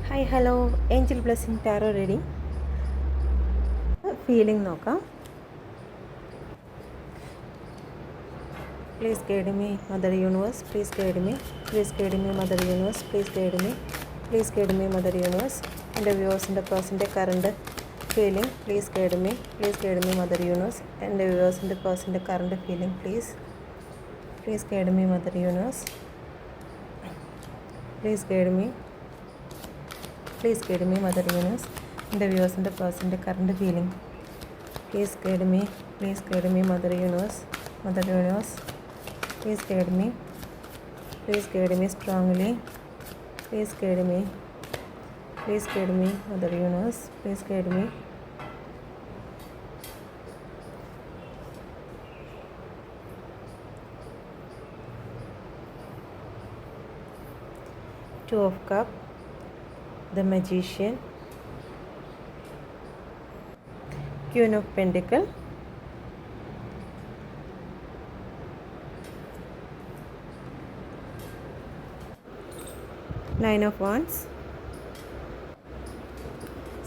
Hi hello angel blessing tarot reading feeling നോക്കാം. Please guide me mother universe, please guide me, please guide me mother universe, please guide me, please guide me mother universe. എൻ്റെ വ്യൂവേഴ്സിൻ്റെ പേഴ്സൻ്റെ current feeling please guide me, please guide me mother universe. എൻ്റെ വ്യൂവേഴ്സിൻ്റെ പേഴ്സൻ്റെ current feeling please guide me mother universe, please guide me, please guide me mother universe. എൻ്റെ വ്യൂവേഴ്സിൻ്റെ പേഴ്സൻ്റെ current feeling please guide me, please guide me mother universe, please guide me, please guide me strongly, please guide me, please guide me mother universe, please guide me. Two of Cups, the Magician, Queen of Pentacles, Nine of Wands,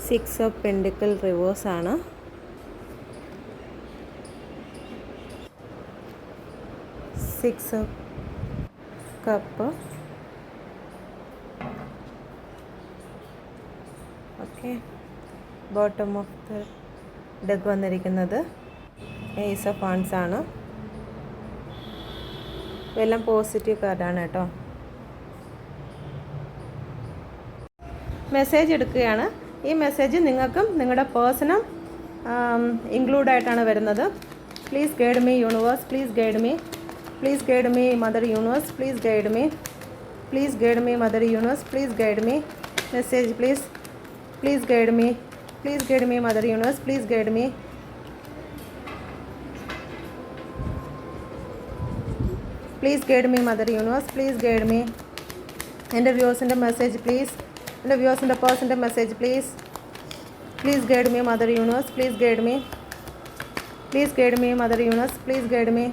Six of Pentacles reverse ആണ്. Six of Cups, okay. Bottom of the deck വന്നിരിക്കുന്നത് ace of wands ആണ്. ഇതെല്ലാം positive കാർഡാണ് കേട്ടോ. Message എടുക്കുകയാണ്. ഈ message നിങ്ങൾക്കും നിങ്ങളുടെ പേഴ്സണും ഇൻക്ലൂഡായിട്ടാണ് വരുന്നത്. Please guide me universe, please guide me, please guide me mother universe, please guide me, please guide me mother universe, please guide me. Message please, please guide me, please guide me mother universe, please guide me, please guide me mother universe, please guide me. എൻ്റെ വ്യൂവേഴ്സിൻ്റെ message please, എൻ്റെ വ്യൂവേഴ്സിൻ്റെ പേഴ്സൻ്റെ message please, please guide me mother universe, please guide me, please guide me mother universe, please guide me.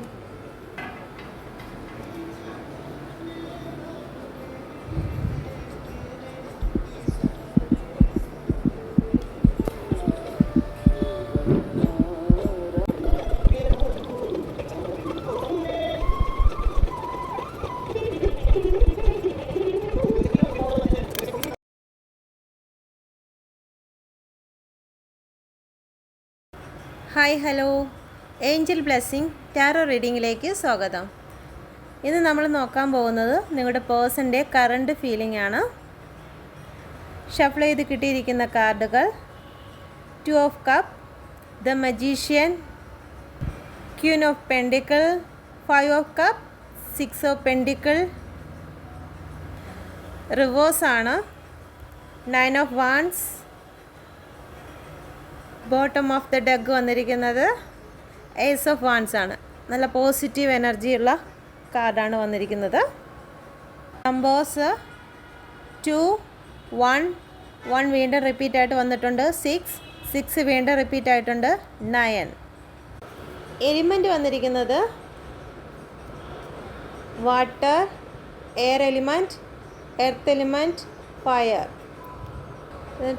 Hi hello angel blessing tarot റീഡിങ്ങിലേക്ക് സ്വാഗതം. ഇന്ന് നമ്മൾ നോക്കാൻ പോകുന്നത് നിങ്ങളുടെ പേഴ്സൻ്റെ കറണ്ട് ഫീലിംഗ് ആണ്. ഷഫിൾ ചെയ്ത് കിട്ടിയിരിക്കുന്ന കാർഡുകൾ two of cup, the magician, queen of pentacle, five of cup, six of pentacle reverse ആണ്, nine of wands. Bottom of the deck വന്നിരിക്കുന്നത് ഏസ് ഓഫ് വാൻഡ്സ് ആണ്. നല്ല പോസിറ്റീവ് എനർജിയുള്ള കാർഡാണ് വന്നിരിക്കുന്നത്. നമ്പേഴ്സ് 2, 1, 1 വീണ്ടും റിപ്പീറ്റ് ആയിട്ട് വന്നിട്ടുണ്ട്. 6 വീണ്ടും റിപ്പീറ്റ് ആയിട്ടുണ്ട്. 9. എലിമെൻറ്റ് വന്നിരിക്കുന്നത് water, air element, earth element, fire.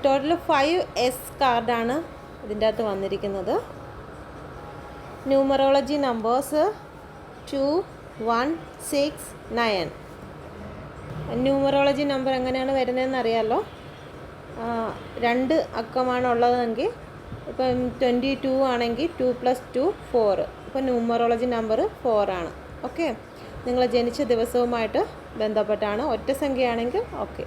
Total 5 കാർഡാണ് ഇതിൻ്റെ അകത്ത് വന്നിരിക്കുന്നത്. Numerology numbers 2, 1, 6, 9. ന്യൂമറോളജി നമ്പർ എങ്ങനെയാണ് വരുന്നതെന്ന് അറിയാമല്ലോ. 2 അക്കമാണ് ഉള്ളതെങ്കിൽ ഇപ്പം 22 ആണെങ്കിൽ 2 + 2 4. ഇപ്പോൾ ന്യൂമറോളജി നമ്പർ 4 ആണ്. ഓക്കെ, നിങ്ങൾ ജനിച്ച ദിവസവുമായിട്ട് ബന്ധപ്പെട്ടാണ്. ഒറ്റ സംഖ്യയാണെങ്കിൽ ഓക്കെ.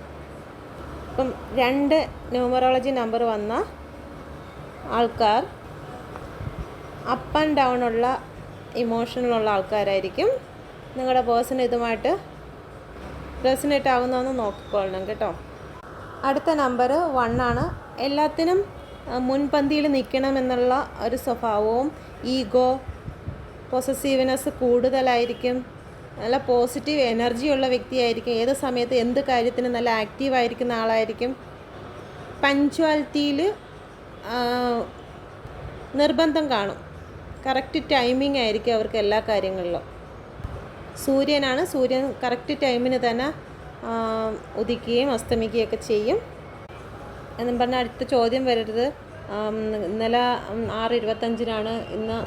ഇപ്പം 2 ന്യൂമറോളജി നമ്പർ വന്ന ആൾക്കാർ അപ്പ് ആൻഡ് ഡൗൺ ഉള്ള ഇമോഷനിലുള്ള ആൾക്കാരായിരിക്കും. നിങ്ങളുടെ പേഴ്സൺ ഇതുമായിട്ട് റെസനേറ്റ് ആകുന്നതെന്ന് നോക്കിക്കൊള്ളണം കേട്ടോ. അടുത്ത നമ്പർ 1 ആണ്. എല്ലാത്തിനും മുൻപന്തിയിൽ നിൽക്കണമെന്നുള്ള ഒരു സ്വഭാവവും ഈഗോ, പൊസസീവ്നെസ് കൂടുതലായിരിക്കും. നല്ല പോസിറ്റീവ് എനർജിയുള്ള വ്യക്തിയായിരിക്കും. ഏത് സമയത്ത് എന്ത് കാര്യത്തിനും നല്ല ആക്റ്റീവായിരിക്കുന്ന ആളായിരിക്കും. പഞ്ച്വാലിറ്റിയിൽ നിർബന്ധം കാണും. കറക്റ്റ് ടൈമിംഗ് ആയിരിക്കും അവർക്ക് എല്ലാ കാര്യങ്ങളിലും. സൂര്യൻ കറക്റ്റ് ടൈമിന് തന്നെ ഉദിക്കുകയും അസ്തമിക്കുകയൊക്കെ ചെയ്യും. എന്നും പറഞ്ഞാൽ അടുത്ത ചോദ്യം വരരുത് ഇന്നലെ 6:25 ഇന്ന്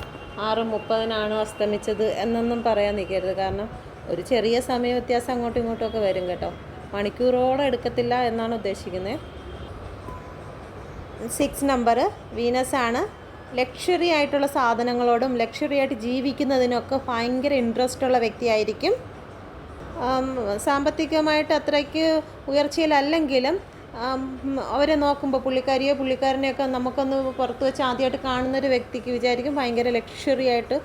6:30 അസ്തമിച്ചത് എന്നൊന്നും പറയാൻ നിൽക്കരുത്. കാരണം ഒരു ചെറിയ സമയ വ്യത്യാസം അങ്ങോട്ടും ഇങ്ങോട്ടും ഒക്കെ വരും കേട്ടോ. മണിക്കൂറോളം എടുക്കത്തില്ല എന്നാണ് ഉദ്ദേശിക്കുന്നത്. 6 നമ്പർ വീനസ് ആണ്. ലക്ഷറി ആയിട്ടുള്ള സാധനങ്ങളോടും ലക്ഷറി ആയിട്ട് ജീവിക്കുന്നതിനൊക്കെ ഭയങ്കര ഇൻട്രസ്റ്റ് ഉള്ള വ്യക്തിയായിരിക്കും. സാമ്പത്തികമായിട്ട് അത്രയ്ക്ക് ഉയർച്ചയിലല്ലെങ്കിലും അവരെ നോക്കുമ്പോൾ പുള്ളിക്കാരനെയൊക്കെ നമുക്കൊന്ന് പുറത്ത് വെച്ച് ആദ്യമായിട്ട് കാണുന്നൊരു വ്യക്തിക്ക് വിചാരിക്കും ഭയങ്കര ലക്ഷറി ആയിട്ട്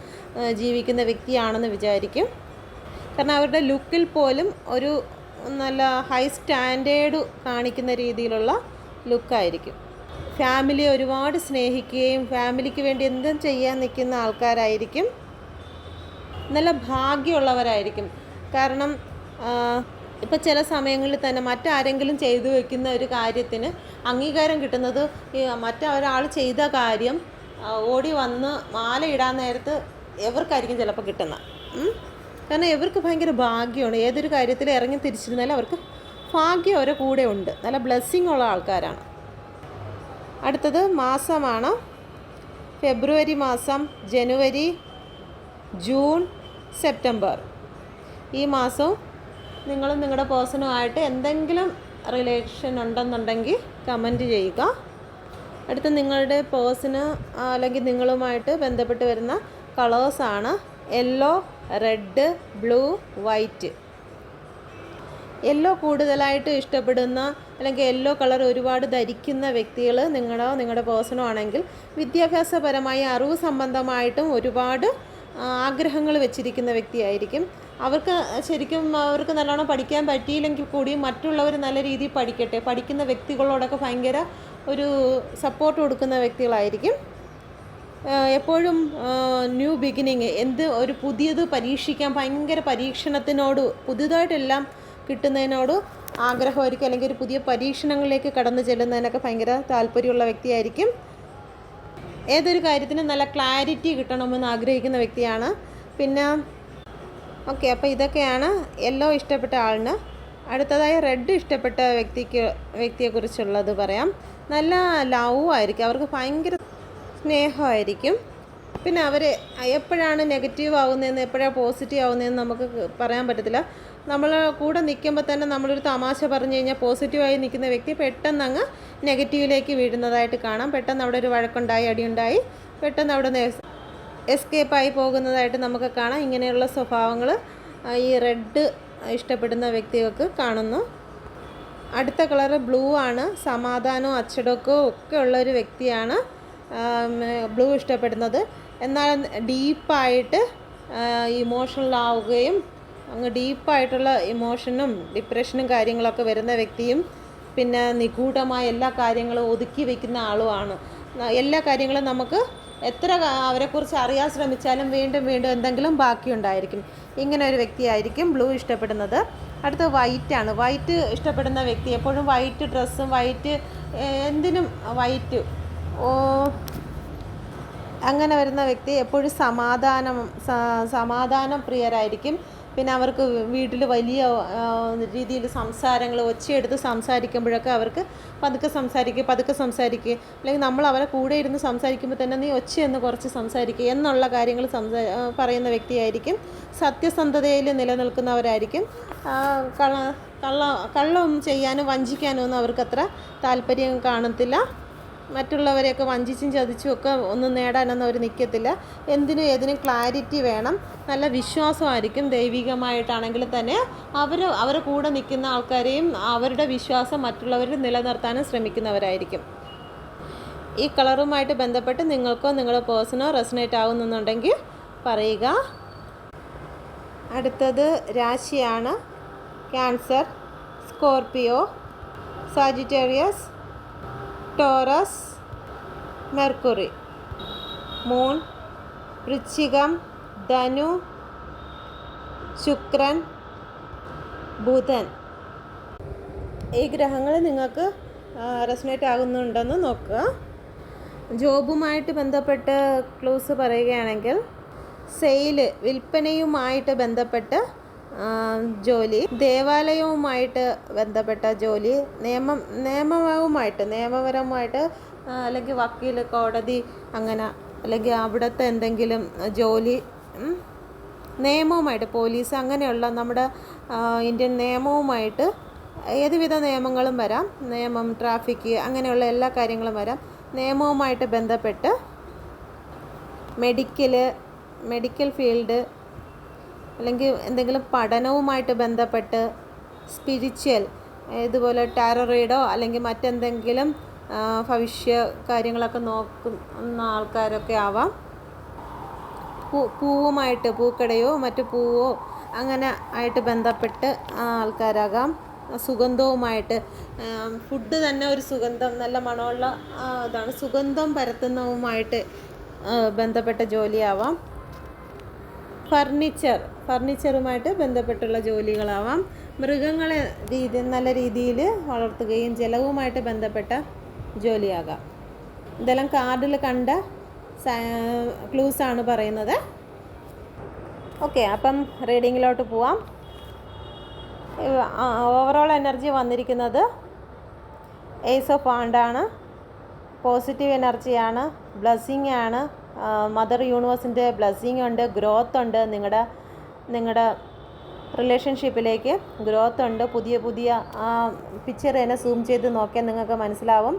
ജീവിക്കുന്ന വ്യക്തിയാണെന്ന് വിചാരിക്കും. കാരണം അവരുടെ ലുക്കിൽ പോലും ഒരു നല്ല ഹൈ സ്റ്റാൻഡേർഡ് കാണിക്കുന്ന രീതിയിലുള്ള ലുക്കായിരിക്കും. ഫാമിലിയെ ഒരുപാട് സ്നേഹിക്കുകയും ഫാമിലിക്ക് വേണ്ടി എന്തും ചെയ്യാൻ നിൽക്കുന്ന ആൾക്കാരായിരിക്കും. നല്ല ഭാഗ്യമുള്ളവരായിരിക്കും. കാരണം ഇപ്പോൾ ചില സമയങ്ങളിൽ തന്നെ മറ്റാരെങ്കിലും ചെയ്തു വയ്ക്കുന്ന ഒരു കാര്യത്തിന് അംഗീകാരം കിട്ടുന്നത് മറ്റൊരാൾ ചെയ്ത കാര്യം ഓടി വന്ന് മാല ഇടാൻ നേരത്ത് എവർക്കായിരിക്കും ചിലപ്പോൾ കിട്ടുന്നത്. കാരണം ഇവർക്ക് ഭയങ്കര ഭാഗ്യമാണ്. ഏതൊരു കാര്യത്തിൽ ഇറങ്ങി തിരിച്ചിരുന്നാലും അവർക്ക് ഭാഗ്യം അവരുടെ കൂടെ ഉണ്ട്. നല്ല ബ്ലെസ്സിങ് ഉള്ള ആൾക്കാരാണ്. അടുത്തത് മാസമാണ്. ഫെബ്രുവരി മാസം, ജനുവരി, ജൂൺ, സെപ്റ്റംബർ. ഈ മാസവും നിങ്ങളും നിങ്ങളുടെ പേഴ്സണുമായിട്ട് എന്തെങ്കിലും റിലേഷൻ ഉണ്ടെന്നുണ്ടെങ്കിൽ കമൻറ്റ് ചെയ്യുക. അടുത്ത നിങ്ങളുടെ പേഴ്സണ് അല്ലെങ്കിൽ നിങ്ങളുമായിട്ട് ബന്ധപ്പെട്ട് വരുന്ന കളേഴ്സാണ് yellow, red, blue, white. Yellow കൂടുതലായിട്ട് ഇഷ്ടപ്പെടുന്ന അല്ലെങ്കിൽ യെല്ലോ കളർ ഒരുപാട് ധരിക്കുന്ന വ്യക്തികൾ നിങ്ങളുടെ പേഴ്സണോ ആണെങ്കിൽ വിദ്യാഭ്യാസപരമായി അറിവ് സംബന്ധമായിട്ടും ഒരുപാട് ആഗ്രഹങ്ങൾ വെച്ചിരിക്കുന്ന വ്യക്തിയായിരിക്കും. അവർക്ക് നല്ലോണം പഠിക്കാൻ പറ്റിയില്ലെങ്കിൽ കൂടി മറ്റുള്ളവർ നല്ല രീതിയിൽ പഠിക്കുന്ന വ്യക്തികളോടൊക്കെ ഭയങ്കര ഒരു സപ്പോർട്ട് കൊടുക്കുന്ന വ്യക്തികളായിരിക്കും. എപ്പോഴും ന്യൂ ബിഗിനിങ്, ഒരു പുതിയത് പരീക്ഷിക്കാൻ ഭയങ്കര പരീക്ഷണത്തിനോട് പുതുതായിട്ടെല്ലാം കിട്ടുന്നതിനോട് ആഗ്രഹമായിരിക്കും. അല്ലെങ്കിൽ ഒരു പുതിയ പരീക്ഷണങ്ങളിലേക്ക് കടന്നു ചെല്ലുന്നതിനൊക്കെ ഭയങ്കര താല്പര്യമുള്ള വ്യക്തിയായിരിക്കും. ഏതൊരു കാര്യത്തിനും നല്ല ക്ലാരിറ്റി കിട്ടണമെന്ന് ആഗ്രഹിക്കുന്ന വ്യക്തിയാണ്. പിന്നെ അപ്പോൾ ഇതൊക്കെയാണ് യെല്ലോ ഇഷ്ടപ്പെട്ട ആളിന്. അടുത്തതായി റെഡ് ഇഷ്ടപ്പെട്ട വ്യക്തിയെക്കുറിച്ചുള്ളത് പറയാം. നല്ല ലവ് ആയിരിക്കും, അവർക്ക് ഭയങ്കര സ്നേഹമായിരിക്കും. പിന്നെ അവർ എപ്പോഴാണ് നെഗറ്റീവ് ആവുന്നതെന്ന് എപ്പോഴാണ് പോസിറ്റീവ് ആവുന്നതെന്ന് നമുക്ക് പറയാൻ പറ്റത്തില്ല. നമ്മൾ കൂടെ നിൽക്കുമ്പോൾ തന്നെ നമ്മളൊരു തമാശ പറഞ്ഞു കഴിഞ്ഞാൽ പോസിറ്റീവായി നിൽക്കുന്ന വ്യക്തി പെട്ടെന്ന് അങ്ങ് നെഗറ്റീവിലേക്ക് വീഴുന്നതായിട്ട് കാണാം. പെട്ടെന്ന് അവിടെ ഒരു വഴക്കുണ്ടായി, അടിയുണ്ടായി, പെട്ടെന്ന് അവിടെ നിന്ന് എസ്കേപ്പായി പോകുന്നതായിട്ട് നമുക്ക് കാണാം. ഇങ്ങനെയുള്ള സ്വഭാവങ്ങൾ ഈ റെഡ് ഇഷ്ടപ്പെടുന്ന വ്യക്തികൾക്ക് കാണുന്നു. അടുത്ത കളറ് ബ്ലൂ ആണ്. സമാധാനവും അച്ചടക്കവും ഒക്കെ ഉള്ള ഒരു വ്യക്തിയാണ് ബ്ലൂ ഇഷ്ടപ്പെടുന്നത്. എന്നാൽ ഡീപ്പായിട്ട് ഇമോഷണൽ ആവുകയും അങ്ങ് ഡീപ്പായിട്ടുള്ള ഇമോഷനും ഡിപ്രഷനും കാര്യങ്ങളൊക്കെ വരുന്ന വ്യക്തിയും പിന്നെ നിഗൂഢമായ എല്ലാ കാര്യങ്ങളും ഒതുക്കി വയ്ക്കുന്ന ആളുമാണ്. എല്ലാ കാര്യങ്ങളും നമുക്ക് എത്ര അവരെക്കുറിച്ച് അറിയാൻ ശ്രമിച്ചാലും വീണ്ടും വീണ്ടും എന്തെങ്കിലും ബാക്കിയുണ്ടായിരിക്കും. ഇങ്ങനെ ഒരു വ്യക്തിയായിരിക്കും ബ്ലൂ ഇഷ്ടപ്പെടുന്നത്. അടുത്ത വൈറ്റാണ്. വൈറ്റ് ഇഷ്ടപ്പെടുന്ന വ്യക്തി എപ്പോഴും വൈറ്റ് ഡ്രസ്സും വൈറ്റ് എന്തിനും വൈറ്റ് അങ്ങനെ വരുന്ന വ്യക്തി എപ്പോഴും സമാധാനം പ്രിയരായിരിക്കും. പിന്നെ അവർക്ക് വീട്ടിൽ വലിയ രീതിയിൽ സംസാരങ്ങൾ ഒച്ചയെടുത്ത് സംസാരിക്കുമ്പോഴൊക്കെ അവർക്ക് പതുക്കെ സംസാരിക്കുക അല്ലെങ്കിൽ നമ്മൾ അവരെ കൂടെ ഇരുന്ന് സംസാരിക്കുമ്പോൾ തന്നെ നീ ഒച്ചയെന്ന് കുറച്ച് സംസാരിക്കുക എന്നുള്ള കാര്യങ്ങൾ പറയുന്ന വ്യക്തിയായിരിക്കും. സത്യസന്ധതയിൽ നിലനിൽക്കുന്നവരായിരിക്കും. കള്ളം ചെയ്യാനും വഞ്ചിക്കാനും ഒന്നും അവർക്കത്ര താല്പര്യം കാണത്തില്ല. മറ്റുള്ളവരെയൊക്കെ വഞ്ചിച്ചും ചതിച്ചും ഒക്കെ ഒന്നും നേടാനൊന്നും അവർ നിൽക്കത്തില്ല. എന്തിനും ഏതിനും ക്ലാരിറ്റി വേണം. നല്ല വിശ്വാസമായിരിക്കും. ദൈവികമായിട്ടാണെങ്കിൽ തന്നെ അവരെ കൂടെ നിൽക്കുന്ന ആൾക്കാരെയും അവരുടെ വിശ്വാസം മറ്റുള്ളവരിൽ നിലനിർത്താനും ശ്രമിക്കുന്നവരായിരിക്കും. ഈ കളറുമായിട്ട് ബന്ധപ്പെട്ട് നിങ്ങൾക്കോ നിങ്ങളുടെ പേഴ്സണോ റെസണേറ്റ് ആകുന്നുണ്ടെങ്കിൽ പറയുക. അടുത്തത് രാശിയാണ്. Cancer, Scorpio, Sagittarius, Taurus, Mercury. Moon, വൃശ്ചികം, ധനു, ശുക്രൻ, ബുധൻ. ഈ ഗ്രഹങ്ങൾ നിങ്ങൾക്ക് റെസണേറ്റ് ആകുന്നുണ്ടെന്ന് നോക്കുക. ജോബുമായിട്ട് ബന്ധപ്പെട്ട് ക്ലൂസ് പറയുകയാണെങ്കിൽ വിൽപ്പനയുമായിട്ട് ബന്ധപ്പെട്ട് ജോലി, ദേവാലയവുമായിട്ട് ബന്ധപ്പെട്ട ജോലി, നിയമപരമായിട്ട് അല്ലെങ്കിൽ വക്കീൽ, കോടതി, അങ്ങനെ അല്ലെങ്കിൽ അവിടുത്തെ എന്തെങ്കിലും ജോലി, നിയമവുമായിട്ട് പോലീസ്, അങ്ങനെയുള്ള നമ്മുടെ ഇന്ത്യൻ നിയമവുമായിട്ട് ഏതുവിധ നിയമങ്ങളും വരാം. നിയമം, ട്രാഫിക്, അങ്ങനെയുള്ള എല്ലാ കാര്യങ്ങളും വരാം. നിയമവുമായിട്ട് ബന്ധപ്പെട്ട് മെഡിക്കൽ ഫീൽഡ്, അല്ലെങ്കിൽ എന്തെങ്കിലും പഠനവുമായിട്ട് ബന്ധപ്പെട്ട് സ്പിരിച്വൽ, ഇതുപോലെ ടാരോ റീഡോ അല്ലെങ്കിൽ മറ്റെന്തെങ്കിലും ഭവിഷ്യ കാര്യങ്ങളൊക്കെ നോക്കുന്ന ആൾക്കാരൊക്കെ ആവാം. പൂവുമായിട്ട്, പൂക്കടയോ മറ്റു പൂവോ അങ്ങനെ ആയിട്ട് ബന്ധപ്പെട്ട് ആൾക്കാരാകാം. സുഗന്ധവുമായിട്ട്, ഫുഡ് തന്നെ ഒരു സുഗന്ധം, നല്ല മണമുള്ള ഇതാണ്, സുഗന്ധം പരത്തുന്നതുമായിട്ട് ബന്ധപ്പെട്ട ജോലിയാവാം. ഫർണിച്ചറുമായിട്ട് ബന്ധപ്പെട്ടുള്ള ജോലികളാവാം. മൃഗങ്ങളെ നല്ല രീതിയിൽ വളർത്തുകയും ജലവുമായിട്ട് ബന്ധപ്പെട്ട ജോലിയാകാം. ഇതെല്ലാം കാർഡിൽ കണ്ട ക്ലൂസാണ് പറയുന്നത്. ഓക്കെ, അപ്പം റീഡിങ്ങിലോട്ട് പോവാം. ഓവറോൾ എനർജി വന്നിരിക്കുന്നത് ഏസ് ഓഫ് വാണ്ടാണ്. പോസിറ്റീവ് എനർജിയാണ്, ബ്ലെസ്സിങ് ആണ്. മദർ യൂണിവേഴ്സിൻ്റെ ബ്ലെസ്സിങ് ഉണ്ട്, ഗ്രോത്ത് ഉണ്ട്. നിങ്ങളുടെ റിലേഷൻഷിപ്പിലേക്ക് ഗ്രോത്ത് ഉണ്ട്. പുതിയ പിക്ചർ തന്നെ സൂം ചെയ്ത് നോക്കിയാൽ നിങ്ങൾക്ക് മനസ്സിലാവും.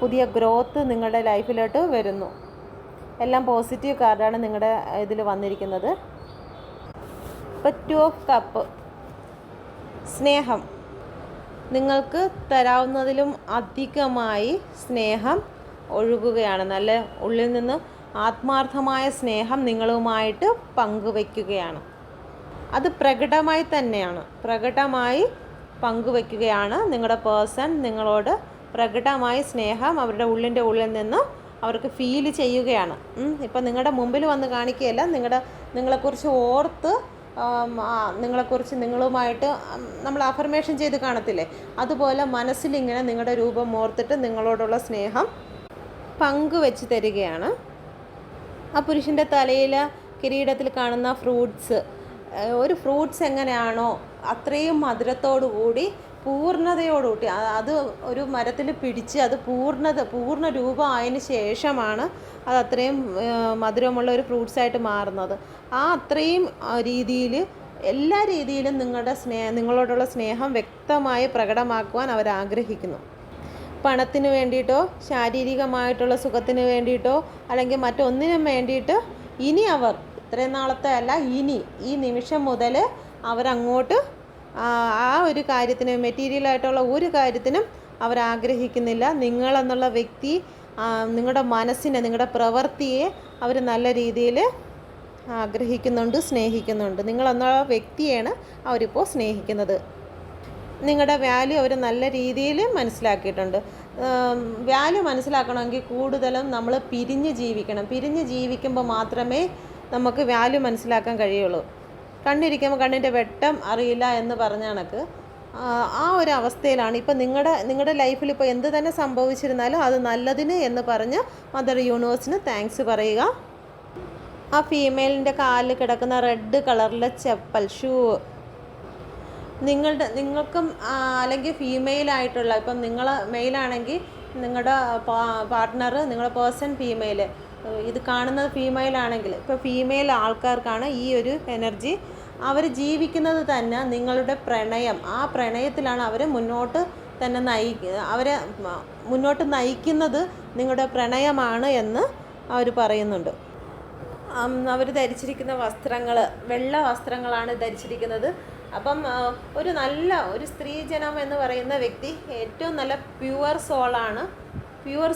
പുതിയ ഗ്രോത്ത് നിങ്ങളുടെ ലൈഫിലോട്ട് വരുന്നു. എല്ലാം പോസിറ്റീവ് കാർഡാണ് നിങ്ങളുടെ ഇതിൽ വന്നിരിക്കുന്നത്. ഇപ്പോൾ 2 ഓഫ് കപ്പ്, സ്നേഹം. നിങ്ങൾക്ക് തരാവുന്നതിലും അധികമായി സ്നേഹം ഒഴുകുകയാണ്. നല്ല ഉള്ളിൽ നിന്ന് ആത്മാർത്ഥമായ സ്നേഹം നിങ്ങളുമായിട്ട് പങ്കുവയ്ക്കുകയാണ്. അത് പ്രകടമായി പങ്കുവയ്ക്കുകയാണ്. നിങ്ങളുടെ പേഴ്സൺ നിങ്ങളോട് പ്രകടമായി സ്നേഹം അവരുടെ ഉള്ളിൽ നിന്ന് അവർക്ക് ഫീൽ ചെയ്യുകയാണ്. ഇപ്പം നിങ്ങളുടെ മുമ്പിൽ വന്ന് കാണിക്കുകയല്ല, നിങ്ങളെക്കുറിച്ച് ഓർത്ത്, നിങ്ങളുമായിട്ട് നമ്മൾ അഫർമേഷൻ ചെയ്ത് കാണത്തില്ലേ, അതുപോലെ മനസ്സിലിങ്ങനെ നിങ്ങളുടെ രൂപം ഓർത്തിട്ട് നിങ്ങളോടുള്ള സ്നേഹം പങ്കുവെച്ച് തരികയാണ്. ആ പുരുഷൻ്റെ തലയിൽ, കിരീടത്തിൽ കാണുന്ന ഫ്രൂട്ട്സ്, ഒരു ഫ്രൂട്ട്സ് എങ്ങനെയാണോ അത്രയും മധുരത്തോടുകൂടി, പൂർണ്ണതയോടുകൂടി, അത് ഒരു മരത്തിൽ പിടിച്ച് അത് പൂർണ്ണ രൂപമായതിന് ശേഷമാണ് അത് അത്രയും മധുരമുള്ള ഒരു ഫ്രൂട്ട്സായിട്ട് മാറുന്നത്. ആ അത്രയും രീതിയിൽ, എല്ലാ രീതിയിലും നിങ്ങളോടുള്ള സ്നേഹം വ്യക്തമായി പ്രകടമാക്കുവാൻ അവരാഗ്രഹിക്കുന്നു. പണത്തിന് വേണ്ടിയിട്ടോ ശാരീരികമായിട്ടുള്ള സുഖത്തിന് വേണ്ടിയിട്ടോ അല്ലെങ്കിൽ മറ്റൊന്നിനും വേണ്ടിയിട്ട് ഇനി അവർ, ഇത്രയും നാളത്തെ അല്ല, ഇനി ഈ നിമിഷം മുതൽ അവരങ്ങോട്ട് ആ ഒരു കാര്യത്തിന്, മെറ്റീരിയലായിട്ടുള്ള ഒരു കാര്യത്തിനും അവരാഗ്രഹിക്കുന്നില്ല. നിങ്ങളെന്നുള്ള വ്യക്തി, നിങ്ങളുടെ മനസ്സിനെ, നിങ്ങളുടെ പ്രവൃത്തിയെ അവർ നല്ല രീതിയിൽ ആഗ്രഹിക്കുന്നുണ്ട്, സ്നേഹിക്കുന്നുണ്ട്. നിങ്ങളെന്നുള്ള വ്യക്തിയാണ് അവരിപ്പോൾ സ്നേഹിക്കുന്നത്. നിങ്ങളുടെ വാല്യൂ അവർ നല്ല രീതിയിൽ മനസ്സിലാക്കിയിട്ടുണ്ട്. വാല്യൂ മനസ്സിലാക്കണമെങ്കിൽ കൂടുതലും നമ്മൾ പിരിഞ്ഞ് ജീവിക്കണം. പിരിഞ്ഞ് ജീവിക്കുമ്പോൾ മാത്രമേ നമുക്ക് വാല്യൂ മനസ്സിലാക്കാൻ കഴിയുള്ളൂ. കണ്ണിരിക്കുമ്പോൾ കണ്ണിൻ്റെ വെട്ടം അറിയില്ല എന്ന് പറഞ്ഞ കണക്ക് ആ ഒരു അവസ്ഥയിലാണ് ഇപ്പം നിങ്ങളുടെ ലൈഫിൽ ഇപ്പോൾ എന്ത് തന്നെ സംഭവിച്ചിരുന്നാലും അത് നല്ലതിന് എന്ന് പറഞ്ഞ് മദർ യൂണിവേഴ്സിന് താങ്ക്സ് പറയുക. ആ ഫീമെയിലിൻ്റെ കാലിൽ കിടക്കുന്ന റെഡ് കളറിലെ ചെപ്പൽ, ഷൂ, നിങ്ങൾക്കും അല്ലെങ്കിൽ ഫീമെയിലായിട്ടുള്ള, ഇപ്പം നിങ്ങൾ മെയിലാണെങ്കിൽ നിങ്ങളുടെ പാർട്ട്ണർ, നിങ്ങളുടെ പേഴ്സൺ ഫീമെയിൽ, ഇത് കാണുന്നത് ഫീമെയിലാണെങ്കിൽ, ഇപ്പോൾ ഫീമെയിൽ ആൾക്കാർക്കാണ് ഈ ഒരു എനർജി. അവർ ജീവിക്കുന്നത് തന്നെ നിങ്ങളുടെ പ്രണയം, ആ പ്രണയത്തിലാണ് അവരെ മുന്നോട്ട് നയിക്കുന്നത് നിങ്ങളുടെ പ്രണയമാണ് എന്ന് അവർ പറയുന്നുണ്ട്. അവർ ധരിച്ചിരിക്കുന്ന വസ്ത്രങ്ങൾ വെള്ള വസ്ത്രങ്ങളാണ് ധരിച്ചിരിക്കുന്നത്. അപ്പം ഒരു സ്ത്രീജനം എന്ന് പറയുന്ന വ്യക്തി ഏറ്റവും നല്ല പ്യുവർ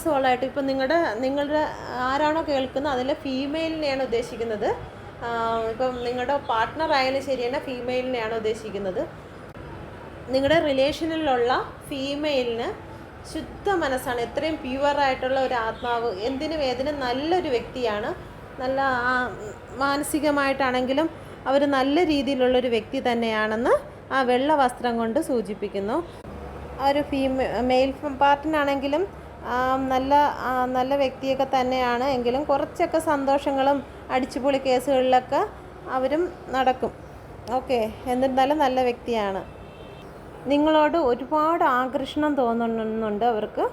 സോളായിട്ട്, ഇപ്പം നിങ്ങളുടെ ആരാണോ കേൾക്കുന്നത് അതിൽ ഫീമെയിലിനെയാണ് ഉദ്ദേശിക്കുന്നത്. ഇപ്പം നിങ്ങളുടെ പാർട്ട്ണർ ആയാലും ശരി തന്നെ ഫീമെയിലിനെയാണ് ഉദ്ദേശിക്കുന്നത്. നിങ്ങളുടെ റിലേഷനിലുള്ള ഫീമെയിലിന് ശുദ്ധ മനസ്സാണ്, എത്രയും പ്യുവറായിട്ടുള്ള ഒരു ആത്മാവ്, ഏതിനും നല്ലൊരു വ്യക്തിയാണ്. നല്ല മാനസികമായിട്ടാണെങ്കിലും അവർ നല്ല രീതിയിലുള്ളൊരു വ്യക്തി തന്നെയാണെന്ന് ആ വെള്ള വസ്ത്രം കൊണ്ട് സൂചിപ്പിക്കുന്നു. ആ ഒരു മെയിൽ പാർട്ടിനാണെങ്കിലും നല്ല വ്യക്തിയൊക്കെ തന്നെയാണ്. എങ്കിലും കുറച്ചൊക്കെ സന്തോഷങ്ങളും അടിച്ചുപൊളി കേസുകളിലൊക്കെ അവരും നടക്കും. ഓക്കെ, എന്നിരുന്നാലും നല്ല വ്യക്തിയാണ്. നിങ്ങളോട് ഒരുപാട് ആകർഷണം തോന്നുന്നുണ്ട് അവർക്ക്.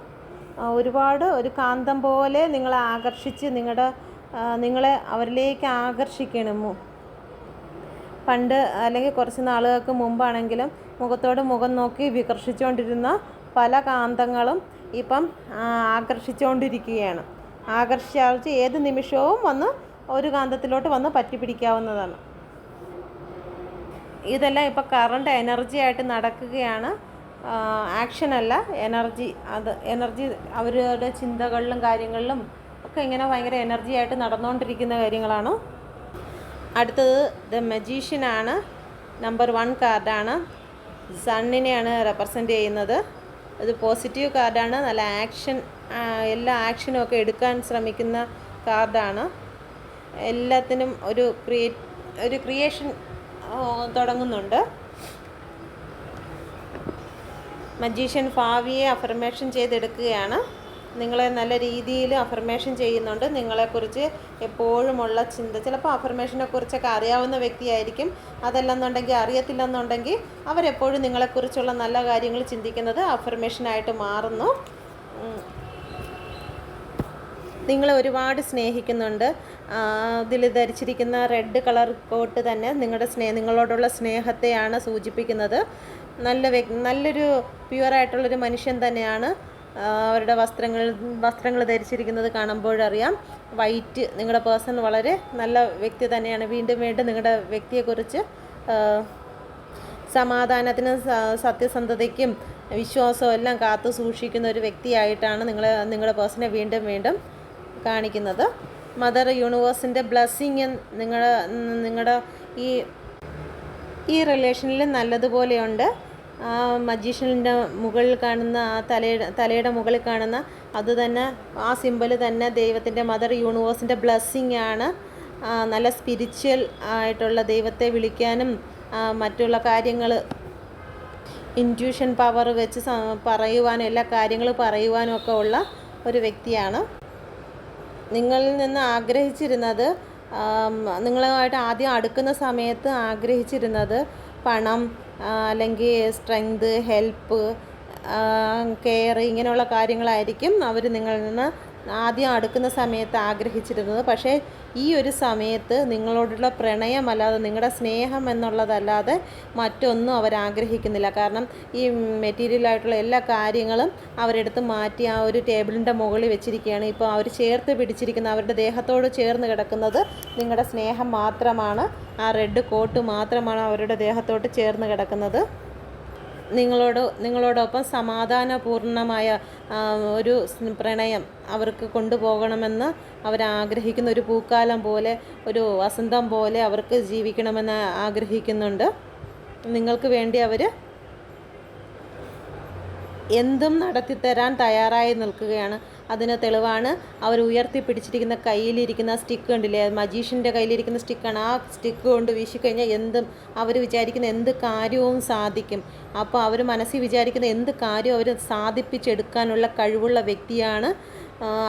ഒരുപാട് ഒരു കാന്തം പോലെ നിങ്ങളെ ആകർഷിച്ച് നിങ്ങളെ അവരിലേക്ക് ആകർഷിക്കണമോ. പണ്ട് അല്ലെങ്കിൽ കുറച്ച് നാളുകൾക്ക് മുമ്പാണെങ്കിലും മുഖത്തോട് മുഖം നോക്കി വികർഷിച്ചുകൊണ്ടിരുന്ന പല കാന്തങ്ങളും ഇപ്പം ആകർഷിച്ചുകൊണ്ടിരിക്കുകയാണ്. ആകർഷിച്ച് ഏത് നിമിഷവും വന്ന് ഒരു കാന്തത്തിലോട്ട് വന്ന് പറ്റിപ്പിടിക്കാവുന്നതാണ്. ഇതെല്ലാം ഇപ്പോൾ കറണ്ട് എനർജി ആയിട്ട് നടക്കുകയാണ്. ആക്ഷനല്ല, എനർജി അവരുടെ ചിന്തകളിലും കാര്യങ്ങളിലും ഒക്കെ ഇങ്ങനെ ഭയങ്കര എനർജി ആയിട്ട് നടന്നുകൊണ്ടിരിക്കുന്ന കാര്യങ്ങളാണ്. അടുത്തത് ദ മജീഷ്യനാണ്. നമ്പർ 1 കാർഡാണ്. സണ്ണിനെയാണ് റെപ്രസെൻ്റ് ചെയ്യുന്നത്. ഇത് പോസിറ്റീവ് കാർഡാണ്. നല്ല എല്ലാ ആക്ഷനും ഒക്കെ എടുക്കാൻ ശ്രമിക്കുന്ന കാർഡാണ്. എല്ലാത്തിനും ഒരു ക്രിയേഷൻ തുടങ്ങുന്നുണ്ട്. മജീഷ്യൻ ഭാവിയെ അഫർമേഷൻ ചെയ്തെടുക്കുകയാണ്. നിങ്ങളെ നല്ല രീതിയിൽ അഫർമേഷൻ ചെയ്യുന്നുണ്ട്. നിങ്ങളെക്കുറിച്ച് എപ്പോഴുമുള്ള ചിന്ത, ചിലപ്പോൾ അഫർമേഷനെക്കുറിച്ചൊക്കെ അറിയാവുന്ന വ്യക്തിയായിരിക്കും. അതല്ലെന്നുണ്ടെങ്കിൽ അറിയത്തില്ലെന്നുണ്ടെങ്കിൽ അവരെപ്പോഴും നിങ്ങളെക്കുറിച്ചുള്ള നല്ല കാര്യങ്ങൾ ചിന്തിക്കുന്നത് അഫർമേഷനായിട്ട് മാറുന്നു. നിങ്ങളെ ഒരുപാട് സ്നേഹിക്കുന്നുണ്ട്. ഇതിൽ ധരിച്ചിരിക്കുന്ന റെഡ് കളർ കോട്ട് തന്നെ നിങ്ങളോടുള്ള സ്നേഹത്തെയാണ് സൂചിപ്പിക്കുന്നത്. നല്ലൊരു പ്യുവറായിട്ടുള്ളൊരു മനുഷ്യൻ തന്നെയാണ്. അവരുടെ വസ്ത്രങ്ങൾ ധരിച്ചിരിക്കുന്നത് കാണുമ്പോഴറിയാം. വൈറ്റ്, നിങ്ങളുടെ പേഴ്സൺ വളരെ നല്ല വ്യക്തി തന്നെയാണ്. വീണ്ടും നിങ്ങളുടെ വ്യക്തിയെക്കുറിച്ച് സമാധാനത്തിനും സത്യസന്ധതയ്ക്കും വിശ്വാസവും എല്ലാം കാത്തു സൂക്ഷിക്കുന്ന ഒരു വ്യക്തിയായിട്ടാണ് നിങ്ങളുടെ പേഴ്സണെ വീണ്ടും കാണിക്കുന്നത്. മദർ യൂണിവേഴ്സിൻ്റെ ബ്ലെസ്സിങ് നിങ്ങളുടെ ഈ റിലേഷനിൽ നല്ലതുപോലെയുണ്ട്. മജീഷ്യൻ്റെ മുകളിൽ കാണുന്ന തലയുടെ മുകളിൽ കാണുന്ന അതുതന്നെ, ആ സിമ്പൽ തന്നെ ദൈവത്തിൻ്റെ മദർ യൂണിവേഴ്സിൻ്റെ ബ്ലെസ്സിങ് ആണ്. നല്ല സ്പിരിച്വൽ ആയിട്ടുള്ള ദൈവത്തെ വിളിക്കാനും മറ്റുള്ള കാര്യങ്ങൾ ഇൻറ്റ്യൂഷൻ പവർ വെച്ച് പറയുവാനും എല്ലാ കാര്യങ്ങളും പറയുവാനും ഒക്കെ ഉള്ള ഒരു വ്യക്തിയാണ്. നിങ്ങളിൽ നിന്ന് ആഗ്രഹിച്ചിരുന്നത്, നിങ്ങളുമായിട്ട് ആദ്യം അടുക്കുന്ന സമയത്ത് ആഗ്രഹിച്ചിരുന്നത് പണം, അല്ലെങ്കിൽ സ്ട്രെങ്ത്, ഹെൽപ്പ്, കെയർ, ഇങ്ങനെയുള്ള കാര്യങ്ങളായിരിക്കും അവർ നിങ്ങളിൽ നിന്ന് ആദ്യം അടുക്കുന്ന സമയത്ത് ആഗ്രഹിച്ചിരുന്നത്. പക്ഷേ ഈ ഒരു സമയത്ത് നിങ്ങളോടുള്ള പ്രണയമല്ലാതെ, നിങ്ങളുടെ സ്നേഹം എന്നുള്ളതല്ലാതെ മറ്റൊന്നും അവരാഗ്രഹിക്കുന്നില്ല. കാരണം ഈ മെറ്റീരിയലായിട്ടുള്ള എല്ലാ കാര്യങ്ങളും അവരെടുത്ത് മാറ്റി ആ ഒരു ടേബിളിൻ്റെ മുകളിൽ വെച്ചിരിക്കുകയാണ്. ഇപ്പോൾ അവർ ചേർത്ത് പിടിച്ചിരിക്കുന്ന, അവരുടെ ദേഹത്തോട് ചേർന്ന് കിടക്കുന്നത് നിങ്ങളുടെ സ്നേഹം മാത്രമാണ്. ആ റെഡ് കോട്ട് മാത്രമാണ് അവരുടെ ദേഹത്തോട്ട് ചേർന്ന് കിടക്കുന്നത്. നിങ്ങളോടൊപ്പം സമാധാനപൂർണമായ ഒരു പ്രണയം അവർക്ക് കൊണ്ടുപോകണമെന്ന് അവരാഗ്രഹിക്കുന്ന, ഒരു പൂക്കാലം പോലെ, ഒരു വസന്തം പോലെ അവർക്ക് ജീവിക്കണമെന്ന് ആഗ്രഹിക്കുന്നുണ്ട്. നിങ്ങൾക്ക് വേണ്ടി അവർ എന്തും നടത്തിത്തരാൻ തയ്യാറായി നിൽക്കുകയാണ്. അതിന് തെളിവാണ് അവർ ഉയർത്തിപ്പിടിച്ചിരിക്കുന്ന കയ്യിലിരിക്കുന്ന സ്റ്റിക്ക് കണ്ടില്ലേ, മജീഷ്യൻ്റെ കയ്യിലിരിക്കുന്ന സ്റ്റിക്കാണ്. ആ സ്റ്റിക്ക് കൊണ്ട് വീശിക്കഴിഞ്ഞാൽ അവർ വിചാരിക്കുന്ന എന്ത് കാര്യവും സാധിക്കും. അപ്പോൾ അവർ മനസ്സിൽ വിചാരിക്കുന്ന എന്ത് കാര്യവും അവർ സാധിപ്പിച്ചെടുക്കാനുള്ള കഴിവുള്ള വ്യക്തിയാണ്.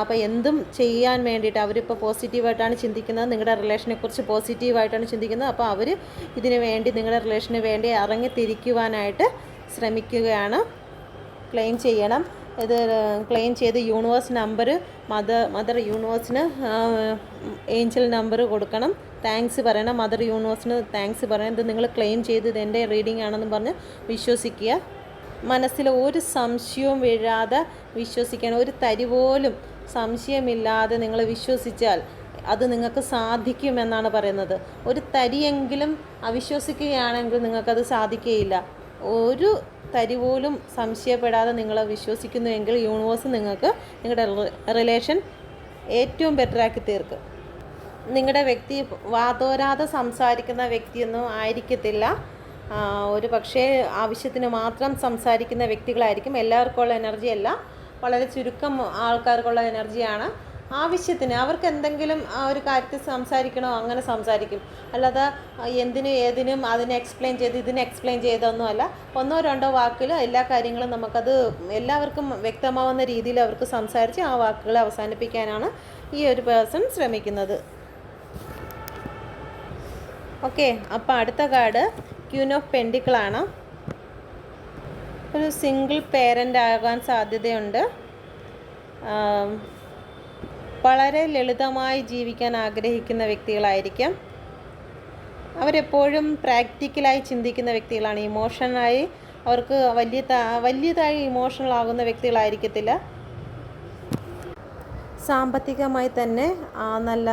അപ്പോൾ എന്തും ചെയ്യാൻ വേണ്ടിയിട്ട് അവരിപ്പോൾ പോസിറ്റീവായിട്ടാണ് ചിന്തിക്കുന്നത്. നിങ്ങളുടെ റിലേഷനെക്കുറിച്ച് പോസിറ്റീവായിട്ടാണ് ചിന്തിക്കുന്നത്. അപ്പോൾ അവർ ഇതിനു വേണ്ടി, നിങ്ങളുടെ റിലേഷന് വേണ്ടി ഇറങ്ങിത്തിരിക്കുവാനായിട്ട് ശ്രമിക്കുകയാണ്. ക്ലെയിം ചെയ്യണം. ഇത് ക്ലെയിം ചെയ്ത് യൂണിവേഴ്സ് നമ്പർ, മദർ യൂണിവേഴ്സിന് ഏഞ്ചൽ നമ്പർ കൊടുക്കണം. താങ്ക്സ് പറയണം, മദർ യൂണിവേഴ്സിന് താങ്ക്സ് പറയണം. ഇത് നിങ്ങൾ ക്ലെയിം ചെയ്ത് ഇത് എൻ്റെ റീഡിംഗ് ആണെന്ന് പറഞ്ഞ് വിശ്വസിക്കുക. മനസ്സിൽ ഒരു സംശയവും വീഴാതെ വിശ്വസിക്കണം. ഒരു തരി പോലും സംശയമില്ലാതെ നിങ്ങൾ വിശ്വസിച്ചാൽ അത് നിങ്ങൾക്ക് സാധിക്കുമെന്നാണ് പറയുന്നത്. ഒരു തരിയെങ്കിലും അവിശ്വസിക്കുകയാണെങ്കിൽ നിങ്ങൾക്കത് സാധിക്കുകയില്ല. ഒരു തരി പോലും സംശയപ്പെടാതെ നിങ്ങൾ വിശ്വസിക്കുന്നുവെങ്കിൽ യൂണിവേഴ്സ് നിങ്ങൾക്ക് നിങ്ങളുടെ റിലേഷൻ ഏറ്റവും ബെറ്ററാക്കി തീർക്കും. നിങ്ങളുടെ വ്യക്തി വാതോരാതെ സംസാരിക്കുന്ന വ്യക്തിയൊന്നും ആയിരിക്കത്തില്ല. ഒരു പക്ഷേ ആവശ്യത്തിന് മാത്രം സംസാരിക്കുന്ന വ്യക്തികളായിരിക്കും. എല്ലാവർക്കുള്ള എനർജി അല്ല, വളരെ ചുരുക്കം ആൾക്കാർക്കുള്ള എനർജിയാണ്. ആവശ്യത്തിന് അവർക്ക് എന്തെങ്കിലും ആ ഒരു കാര്യത്തിൽ സംസാരിക്കണോ അങ്ങനെ സംസാരിക്കും. അല്ലാതെ എന്തിനും ഏതിനും അതിനെ എക്സ്പ്ലെയിൻ ചെയ്ത് ഇതിനെ എക്സ്പ്ലെയിൻ ചെയ്തൊന്നുമല്ല. 1-2 വാക്കിൽ എല്ലാ കാര്യങ്ങളും നമുക്കത് എല്ലാവർക്കും വ്യക്തമാവുന്ന രീതിയിൽ അവർക്ക് സംസാരിച്ച് ആ വാക്കുകളെ അവസാനിപ്പിക്കാനാണ് ഈ ഒരു പേഴ്സൺ ശ്രമിക്കുന്നത്. ഓക്കെ, അപ്പോൾ അടുത്ത കാർഡ് ക്യൂൻ ഓഫ് പെൻഡിക്കിളാണ്. ഒരു സിംഗിൾ പേരൻ്റ് ആകാൻ സാധ്യതയുണ്ട്. വളരെ ലളിതമായി ജീവിക്കാൻ ആഗ്രഹിക്കുന്ന വ്യക്തികളായിരിക്കാം. അവരെപ്പോഴും പ്രാക്ടിക്കലായി ചിന്തിക്കുന്ന വ്യക്തികളാണ്. ഇമോഷണലായി അവർക്ക് വലിയതായി ഇമോഷണൽ ആകുന്ന വ്യക്തികളായിരിക്കത്തില്ല. സാമ്പത്തികമായി തന്നെ നല്ല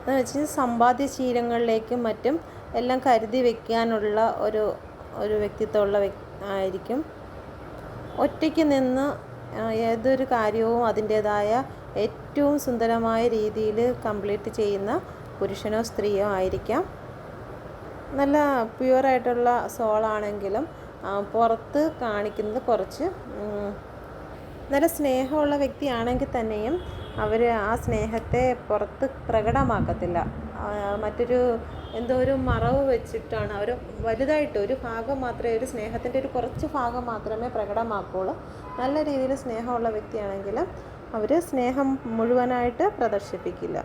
എന്ന് വെച്ചാൽ സമ്പാദ്യശീലങ്ങളിലേക്കും മറ്റും എല്ലാം കരുതി വയ്ക്കാനുള്ള ഒരു വ്യക്തിത്വമുള്ള ആയിരിക്കും. ഒറ്റയ്ക്ക് നിന്ന് ഏതൊരു കാര്യവും അതിൻ്റേതായ ഏറ്റവും സുന്ദരമായ രീതിയിൽ കംപ്ലീറ്റ് ചെയ്യുന്ന പുരുഷനോ സ്ത്രീയോ ആയിരിക്കാം. നല്ല പ്യുവറായിട്ടുള്ള സോളാണെങ്കിലും പുറത്ത് കാണിക്കുന്നത് കുറച്ച് നല്ല സ്നേഹമുള്ള വ്യക്തിയാണെങ്കിൽ തന്നെയും അവർ ആ സ്നേഹത്തെ പുറത്ത് പ്രകടമാക്കത്തില്ല. ഒരു മറവ് വെച്ചിട്ടാണ് അവർ വലുതായിട്ട് ഒരു ഭാഗം മാത്രമേ, ഒരു സ്നേഹത്തിൻ്റെ ഒരു കുറച്ച് ഭാഗം മാത്രമേ പ്രകടമാക്കുകയുള്ളൂ. നല്ല രീതിയിൽ സ്നേഹമുള്ള വ്യക്തിയാണെങ്കിൽ അവർ സ്നേഹം മുഴുവനായിട്ട് പ്രദർശിപ്പിക്കില്ല.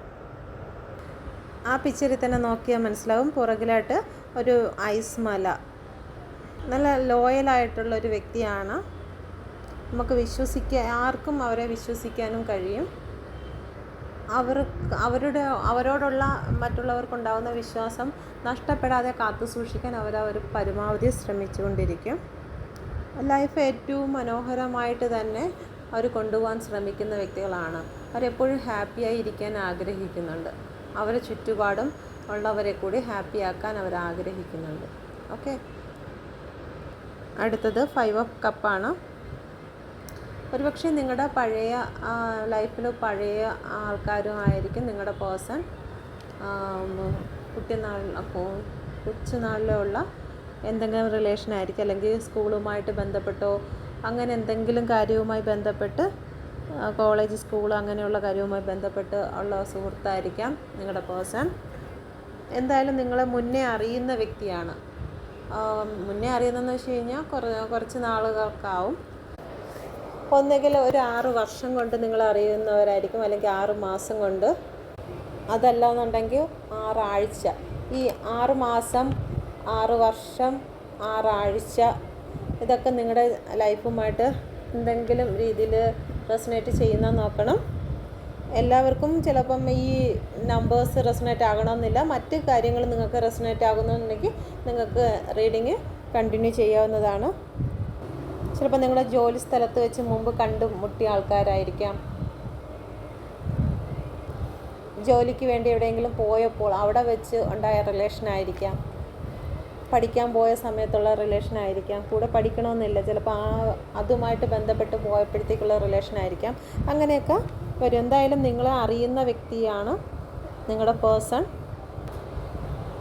ആ പിക്ചറിൽ തന്നെ നോക്കിയാൽ മനസ്സിലാവും. പുറകിലായിട്ട് ഒരു ഐസ് മല. നല്ല ലോയലായിട്ടുള്ളൊരു വ്യക്തിയാണ്. നമുക്ക് ആർക്കും അവരെ വിശ്വസിക്കാനും കഴിയും. അവരോടുള്ള മറ്റുള്ളവർക്കുണ്ടാകുന്ന വിശ്വാസം നഷ്ടപ്പെടാതെ കാത്തു സൂക്ഷിക്കാൻ അവർ പരമാവധി ശ്രമിച്ചുകൊണ്ടിരിക്കും. ലൈഫ് ഏറ്റവും മനോഹരമായിട്ട് തന്നെ അവർ കൊണ്ടുപോകാൻ ശ്രമിക്കുന്ന വ്യക്തികളാണ്. അവരെപ്പോഴും ഹാപ്പിയായി ഇരിക്കാൻ ആഗ്രഹിക്കുന്നുണ്ട്. അവരെ ചുറ്റുപാടും ഉള്ളവരെ കൂടി ഹാപ്പിയാക്കാൻ അവർ ആഗ്രഹിക്കുന്നുണ്ട്. ഓക്കെ, അടുത്തത് 5 ഓഫ് കപ്പാണ്. ഒരുപക്ഷെ നിങ്ങളുടെ പഴയ ലൈഫിൽ പഴയ ആൾക്കാരുമായിരിക്കും നിങ്ങളുടെ പേഴ്സൺ. കൊച്ചുനാളിലുള്ള എന്തെങ്കിലും റിലേഷൻ ആയിരിക്കും, അല്ലെങ്കിൽ സ്കൂളുമായിട്ട് ബന്ധപ്പെട്ടോ അങ്ങനെ എന്തെങ്കിലും കാര്യവുമായി ബന്ധപ്പെട്ട്, കോളേജ് സ്കൂൾ അങ്ങനെയുള്ള കാര്യവുമായി ബന്ധപ്പെട്ട് ഉള്ള സുഹൃത്തായിരിക്കാം നിങ്ങളുടെ പേഴ്സൺ. എന്തായാലും നിങ്ങളെ മുന്നേ അറിയുന്ന വ്യക്തിയാണ്. മുന്നേ അറിയുന്നതെന്ന് വെച്ച് കഴിഞ്ഞാൽ കുറച്ച് നാളുകൾക്കാവും. ഒന്നുകിൽ ഒരു 6 വർഷം കൊണ്ട് നിങ്ങൾ അറിയുന്നവരായിരിക്കും, അല്ലെങ്കിൽ 6 മാസം കൊണ്ട്. അതല്ല എന്നുണ്ടെങ്കിൽ 6 ആഴ്ച. ഈ 6 മാസം, 6 വർഷം, 6 ആഴ്ച ഇതൊക്കെ നിങ്ങളുടെ ലൈഫുമായിട്ട് എന്തെങ്കിലും രീതിയിൽ റെസണേറ്റ് ചെയ്യുന്ന നോക്കണം. എല്ലാവർക്കും ചിലപ്പം ഈ നമ്പേഴ്സ് റെസണേറ്റ് ആകണമെന്നില്ല. മറ്റ് കാര്യങ്ങൾ നിങ്ങൾക്ക് റെസണേറ്റ് ആകുന്നുണ്ടെങ്കിൽ നിങ്ങൾക്ക് റീഡിങ് കണ്ടിന്യൂ ചെയ്യാവുന്നതാണ്. ചിലപ്പോൾ നിങ്ങളുടെ ജോലി സ്ഥലത്ത് വെച്ച് മുമ്പ് കണ്ടുമുട്ടിയ ആൾക്കാരായിരിക്കാം. ജോലിക്ക് വേണ്ടി എവിടെയെങ്കിലും പോയപ്പോൾ അവിടെ വെച്ച് ഉണ്ടായ റിലേഷനായിരിക്കാം. പഠിക്കാൻ പോയ സമയത്തുള്ള റിലേഷനായിരിക്കാം. കൂടെ പഠിക്കണമെന്നില്ല, ചിലപ്പോൾ അതുമായിട്ട് ബന്ധപ്പെട്ട് പോയപ്പോഴത്തേക്കുള്ള റിലേഷനായിരിക്കാം. അങ്ങനെയൊക്കെ വരും. എന്തായാലും നിങ്ങളെ അറിയുന്ന വ്യക്തിയാണ് നിങ്ങളുടെ പേഴ്സൺ.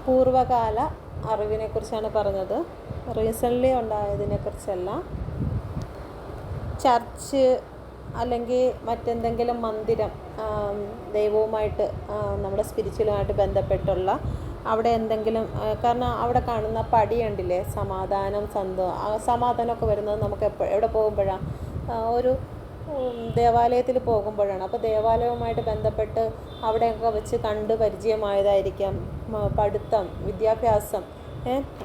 പൂർവ്വകാല അറിവിനെക്കുറിച്ചാണ് പറഞ്ഞത്, റീസെൻ്റ്ലി ഉണ്ടായതിനെക്കുറിച്ചല്ല. ചർച്ച് അല്ലെങ്കിൽ മറ്റെന്തെങ്കിലും മന്ദിരം, ദൈവവുമായിട്ട് നമ്മുടെ സ്പിരിച്വലുമായിട്ട് ബന്ധപ്പെട്ടുള്ള അവിടെ എന്തെങ്കിലും, കാരണം അവിടെ കാണുന്ന പടി കണ്ടില്ലേ, സമാധാനമൊക്കെ വരുന്നത് നമുക്ക് എവിടെ പോകുമ്പോഴാണ്, ഒരു ദേവാലയത്തിൽ പോകുമ്പോഴാണ്. അപ്പോൾ ദേവാലയവുമായിട്ട് ബന്ധപ്പെട്ട് അവിടെയൊക്കെ വെച്ച് കണ്ട് പരിചയമായതായിരിക്കാം. പഠിത്തം, വിദ്യാഭ്യാസം,